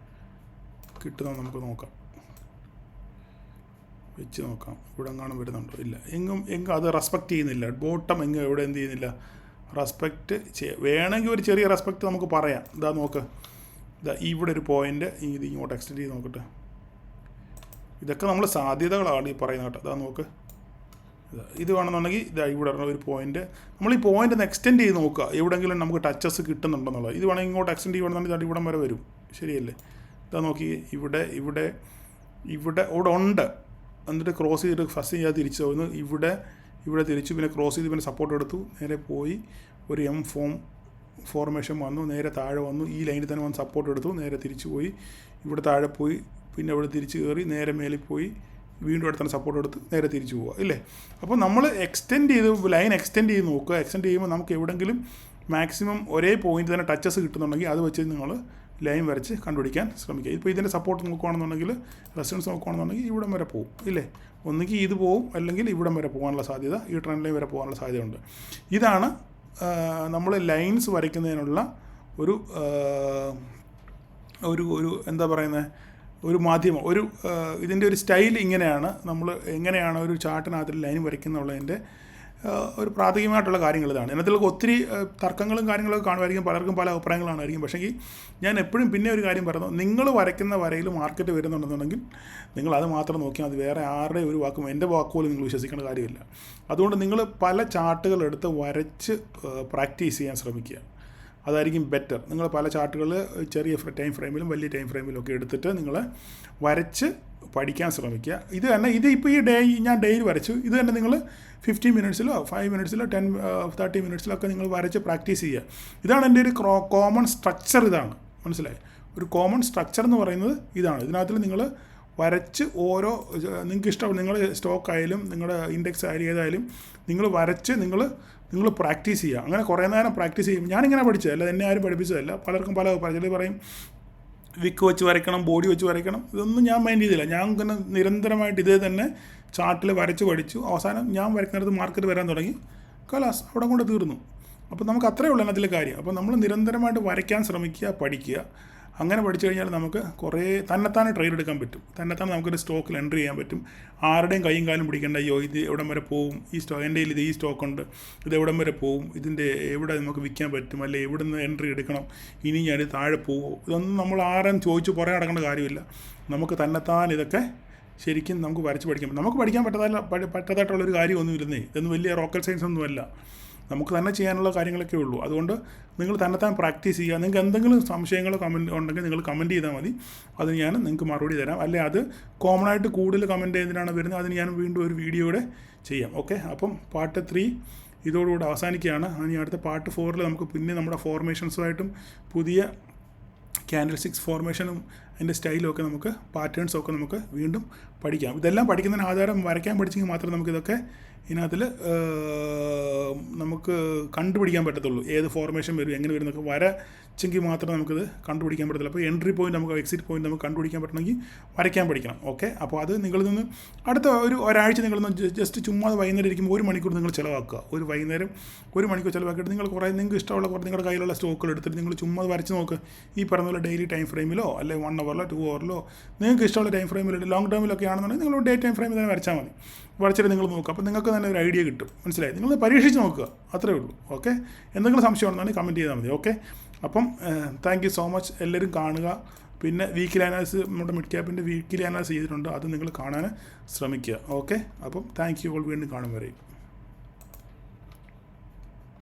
കിട്ടുന്ന നമുക്ക് നോക്കാം, വെച്ച് നോക്കാം. ഇവിടെ എങ്ങാനും വരുന്നുണ്ടോ, ഇല്ല. എങ്ങും അത് റെസ്പെക്റ്റ് ചെയ്യുന്നില്ല. ബോട്ടം എങ്ങും എവിടെ എന്ത് ചെയ്യുന്നില്ല, റെസ്പെക്റ്റ് വേണമെങ്കിൽ ഒരു ചെറിയ റെസ്പെക്റ്റ് നമുക്ക് പറയാം. ഇതാ നോക്ക്, ഇതാ ഇവിടെ ഒരു പോയിൻ്റ് ഇത് ഇങ്ങോട്ട് എക്സ്റ്റെൻഡ് ചെയ്ത് നോക്കട്ടെ. ഇതൊക്കെ നമ്മൾ സാധ്യതകളാണ് ഈ പറയുന്നത് കേട്ടോ. ഇതാ നോക്ക്, ഇത് വേണമെന്നുണ്ടെങ്കിൽ ഇതാ ഇവിടെ ഒരു പോയിൻ്റ്, നമ്മൾ ഈ പോയിൻ്റ് ഒന്ന് എക്സ്റ്റെൻഡ് ചെയ്ത് നോക്കുക, എവിടെയെങ്കിലും നമുക്ക് ടച്ചസ് കിട്ടുന്നുണ്ടെന്നുള്ളത്. ഇത് വേണമെങ്കിൽ ഇങ്ങോട്ട് എക്സ്റ്റെൻഡ് ചെയ്യുകയാണെന്നുണ്ടെങ്കിൽ ഇവിടം വരെ വരും. ശരിയല്ലേ? ഇതാ നോക്കി, ഇവിടെ ഉണ്ട്. എന്നിട്ട് ക്രോസ് ചെയ്തിട്ട് ഫസ്റ്റ് ചെയ്യാതെ തിരിച്ചു പോകുന്നു. ഇവിടെ തിരിച്ചു, പിന്നെ ക്രോസ് ചെയ്ത് പിന്നെ സപ്പോർട്ട് എടുത്തു, നേരെ പോയി ഒരു ഫോർമേഷൻ വന്നു, നേരെ താഴെ വന്നു, ഈ ലൈനിൽ തന്നെ വന്ന് സപ്പോർട്ട് എടുത്തു, നേരെ തിരിച്ചു പോയി, ഇവിടെ താഴെ പോയി, പിന്നെ ഇവിടെ തിരിച്ച് കയറി നേരെ മേലിൽ പോയി, വീണ്ടും അടുത്താണ് സപ്പോർട്ട് എടുത്ത് നേരെ തിരിച്ചു പോവുക ഇല്ലേ. അപ്പോൾ നമ്മൾ ലൈൻ എക്സ്റ്റെൻഡ് ചെയ്ത് നോക്കുക. എക്സ്റ്റെൻഡ് ചെയ്യുമ്പോൾ നമുക്ക് എവിടെയെങ്കിലും മാക്സിമം ഒരേ പോയിന്റ് തന്നെ ടച്ചസ് കിട്ടുന്നുണ്ടെങ്കിൽ അത് വെച്ച് നിങ്ങൾ ലൈൻ വരച്ച് കണ്ടുപിടിക്കാൻ ശ്രമിക്കുക. ഇപ്പോൾ ഇതിൻ്റെ സപ്പോർട്ട് നോക്കുകയാണെന്നുണ്ടെങ്കിൽ, റെസിസ്റ്റൻസ് നോക്കുകയാണെന്നുണ്ടെങ്കിൽ ഇവിടം വരെ പോകും ഇല്ലേ. ഒന്നുകിൽ ഇത് പോവും, അല്ലെങ്കിൽ ഇവിടം വരെ പോകാനുള്ള സാധ്യത, ഈ ട്രെൻഡ് ലൈൻ വരെ പോകാനുള്ള സാധ്യതയുണ്ട്. ഇതാണ് നമ്മൾ ലൈൻസ് വരയ്ക്കുന്നതിനുള്ള ഒരു എന്താ പറയുന്നത്, ഒരു മാധ്യമം, ഇതിൻ്റെ ഒരു സ്റ്റൈൽ ഇങ്ങനെയാണ്. നമ്മൾ എങ്ങനെയാണ് ഒരു ചാർട്ടിനകത്ത് ലൈൻ വരയ്ക്കുന്നുള്ളതിൻ്റെ ഒരു പ്രാഥമികമായിട്ടുള്ള കാര്യങ്ങൾ ഇതാണ്. ഇതിനകത്തുള്ള ഒത്തിരി തർക്കങ്ങളും കാര്യങ്ങളൊക്കെ കാണുമായിരിക്കും, പലർക്കും പല അഭിപ്രായങ്ങളാണായിരിക്കും. പക്ഷേ ഞാൻ എപ്പോഴും പിന്നെ ഒരു കാര്യം പറഞ്ഞു, നിങ്ങൾ വരയ്ക്കുന്ന വരയിൽ മാർക്കറ്റ് വരുന്നുണ്ടെന്നുണ്ടെങ്കിൽ നിങ്ങൾ അത് മാത്രം നോക്കിയാൽ അത് വേറെ ആരുടെ ഒരു വാക്കും എൻ്റെ വാക്കുപോലും നിങ്ങൾ വിശ്വസിക്കേണ്ട കാര്യമില്ല. അതുകൊണ്ട് നിങ്ങൾ പല ചാർട്ടുകൾ എടുത്ത് വരച്ച് പ്രാക്ടീസ് ചെയ്യാൻ ശ്രമിക്കുക. അതായിരിക്കും ബെറ്റർ. നിങ്ങൾ പല ചാർട്ടുകൾ ചെറിയ ടൈം ഫ്രെയിമിലും വലിയ ടൈം ഫ്രെയിമിലും ഒക്കെ എടുത്തിട്ട് നിങ്ങൾ വരച്ച് പഠിക്കാൻ ശ്രമിക്കുക. ഇപ്പോൾ ഞാൻ ഡെയിലി വരച്ചു, ഇത് തന്നെ നിങ്ങൾ 15 മിനിറ്റ്സിലോ 5 മിനിറ്റ്സിലോ 30 മിനിറ്റ്സിലൊക്കെ നിങ്ങൾ വരച്ച് പ്രാക്ടീസ് ചെയ്യുക. ഇതാണ് എൻ്റെ ഒരു കോമൺ സ്ട്രക്ചർ. ഇതാണ് മനസ്സിലായി. ഒരു കോമൺ സ്ട്രക്ചർ എന്ന് പറയുന്നത് ഇതാണ്. ഇതിനകത്തിൽ നിങ്ങൾ വരച്ച് നിങ്ങൾക്ക് ഇഷ്ടം, നിങ്ങളുടെ സ്റ്റോക്ക് ആയാലും നിങ്ങളുടെ ഇൻഡെക്സ് ആയാലും ഏതായാലും നിങ്ങൾ വരച്ച് നിങ്ങൾ പ്രാക്ടീസ് ചെയ്യുക. അങ്ങനെ കുറേ നേരം പ്രാക്ടീസ് ചെയ്യും. ഞാനിങ്ങനെ പഠിച്ചതല്ല, എന്നെ ആരും പഠിപ്പിച്ചതല്ല. പലർക്കും പല ചിലർ പറയും വിക്ക് വെച്ച് വരയ്ക്കണം, ബോഡി വെച്ച് വരയ്ക്കണം. ഇതൊന്നും ഞാൻ മൈൻഡ് ചെയ്തില്ല. ഞാൻ ഇങ്ങനെ നിരന്തരമായിട്ട് ഇതേ തന്നെ ചാർട്ടിൽ വരച്ച് പഠിച്ചു. അവസാനം ഞാൻ വരയ്ക്കുന്നിടത്ത് മാർക്കറ്റ് വരാൻ തുടങ്ങി, കലാസ് അവിടെ കൊണ്ട് തീർന്നു. അപ്പോൾ നമുക്ക് അത്രയേ ഉള്ളൂ അതിലെ കാര്യം. അപ്പോൾ നമ്മൾ നിരന്തരമായിട്ട് വരയ്ക്കാൻ ശ്രമിക്കുക, പഠിക്കുക. അങ്ങനെ പഠിച്ചു കഴിഞ്ഞാൽ നമുക്ക് കുറേ തന്നെത്താനെ ട്രേഡ് എടുക്കാൻ പറ്റും. തന്നെത്താനെ നമുക്കൊരു സ്റ്റോക്കിൽ എൻട്രി ചെയ്യാൻ പറ്റും. ആരുടെയും കൈയും കാലും പിടിക്കേണ്ട, അയ്യോ ഇത് എവിടം വരെ പോവും, എൻ്റെ കയ്യിൽ ഈ സ്റ്റോക്കുണ്ട്, ഇത് എവിടം വരെ പോവും, ഇതിൻ്റെ എവിടെ നമുക്ക് വിൽക്കാൻ പറ്റും, അല്ലെ എവിടെ നിന്ന് എൻട്രി എടുക്കണം, ഇനി ഞാൻ താഴെ പോവോ, ഇതൊന്നും നമ്മൾ ആരും ചോദിച്ച് പുറകെ നടക്കേണ്ട കാര്യമില്ല. നമുക്ക് തന്നെത്താൻ ഇതൊക്കെ ശരിക്കും നമുക്ക് വരച്ച് പഠിക്കാൻ പറ്റും. നമുക്ക് പഠിക്കാൻ പറ്റാതായിട്ടുള്ളൊരു കാര്യമൊന്നും ഇരുന്നേ. ഇതൊന്നും വലിയ റോക്കറ്റ് സയൻസ് ഒന്നുമല്ല. നമുക്ക് തന്നെ ചെയ്യാനുള്ള കാര്യങ്ങളൊക്കെ ഉള്ളൂ. അതുകൊണ്ട് നിങ്ങൾ തന്നെത്താൻ പ്രാക്ടീസ് ചെയ്യുക. നിങ്ങൾക്ക് എന്തെങ്കിലും സംശയങ്ങളോ കമൻറ്റ് ഉണ്ടെങ്കിൽ നിങ്ങൾ കമൻറ്റ് ചെയ്താൽ മതി. അതിന് ഞാൻ നിങ്ങൾക്ക് മറുപടി തരാം. അല്ലെ അത് കോമൺ ആയിട്ട് കൂടുതൽ കമൻറ്റ് ചെയ്തിട്ടാണ് വരുന്നത്, അതിന് ഞാൻ വീണ്ടും ഒരു വീഡിയോയുടെ ചെയ്യാം. ഓക്കെ, അപ്പം പാർട്ട് 3 ഇതോടുകൂടി അവസാനിക്കുകയാണ്. ഇനി അടുത്ത പാർട്ട് 4 നമുക്ക് പിന്നെ നമ്മുടെ ഫോർമേഷൻസുമായിട്ടും പുതിയ ക്യാൻഡിൽ സ്റ്റിക്സ് ഫോർമേഷനും അതിൻ്റെ സ്റ്റൈലും ഒക്കെ നമുക്ക് പാറ്റേൺസും ഒക്കെ നമുക്ക് വീണ്ടും പഠിക്കാം. ഇതെല്ലാം പഠിക്കുന്നതിന് ആധാരം വരയ്ക്കാൻ പഠിച്ചെങ്കിൽ മാത്രമേ നമുക്കിതൊക്കെ ഇതിനകത്തിൽ നമുക്ക് കണ്ടുപിടിക്കാൻ പറ്റത്തുള്ളൂ. ഏത് ഫോർമേഷൻ വരും, എങ്ങനെ വരും എന്നൊക്കെ വരച്ചെങ്കിൽ മാത്രമേ നമുക്കിത് കണ്ടുപിടിക്കാൻ പറ്റത്തുള്ളൂ. അപ്പോൾ എൻട്രി പോയിൻറ്റ് നമുക്ക് എക്സിറ്റ് പോയിൻറ്റ് നമുക്ക് കണ്ടുപിടിക്കാൻ പറ്റണമെങ്കിൽ വരയ്ക്കാൻ പഠിക്കണം. ഓക്കെ, അപ്പോൾ അത് നിങ്ങളിൽ നിന്ന് അടുത്ത ഒരാഴ്ച നിങ്ങളൊന്ന് ജസ്റ്റ് ചുമ്മാ വൈകുന്നേരം ഇരിക്കുമ്പോൾ 1 മണിക്കൂർ നിങ്ങൾ ചിലവാക്കുക. വൈകുന്നേരം 1 മണിക്കൂർ ചിലവാക്കിയിട്ട് നിങ്ങൾ നിങ്ങൾക്ക് ഇഷ്ടമുള്ള നിങ്ങളുടെ കയ്യിലുള്ള സ്റ്റോക്കുകൾ എടുത്തിട്ട് നിങ്ങൾ ചുമ്മാ വരച്ച് നോക്ക്. ഈ പറഞ്ഞ പോലെ ഡെയിലി ടൈം ഫ്രെയിമിലോ അല്ലെങ്കിൽ 1 hour 2 hour നിങ്ങൾക്ക് ഇഷ്ടമുള്ള ടൈം ഫ്രെയിമിൽ ലോങ് ടേമിലൊക്കെ ആണെന്നുണ്ടെങ്കിൽ നിങ്ങൾ ഡേ ടൈം ഫ്രെയിമിൽ തന്നെ വരച്ചാൽ മതി. വരച്ചിട്ട് നിങ്ങൾ നോക്കുക. അപ്പോൾ നിങ്ങൾക്ക് തന്നെ ഒരു ഐഡിയ കിട്ടും. മനസ്സിലായി? നിങ്ങൾ പരീക്ഷിച്ച് നോക്കുക, അത്രേ ഉള്ളൂ. ഓക്കെ, എന്തെങ്കിലും സംശയം ഉണ്ടെന്നുണ്ടെങ്കിൽ കമൻറ്റ് ചെയ്താൽ മതി. ഓക്കെ, അപ്പം താങ്ക് യു സോ മച്ച്. എല്ലാവരും കാണുക. പിന്നെ വീക്കിലി അനാലിസിസ് നമ്മുടെ മിഡ് ക്യാപ്പിൻ്റെ വീക്കിലി അനാലിസിസ് ചെയ്തിട്ടുണ്ട്, അത് നിങ്ങൾ കാണാൻ ശ്രമിക്കുക. ഓക്കെ, അപ്പം താങ്ക് യു. വീണ്ടും കാണും വരെ.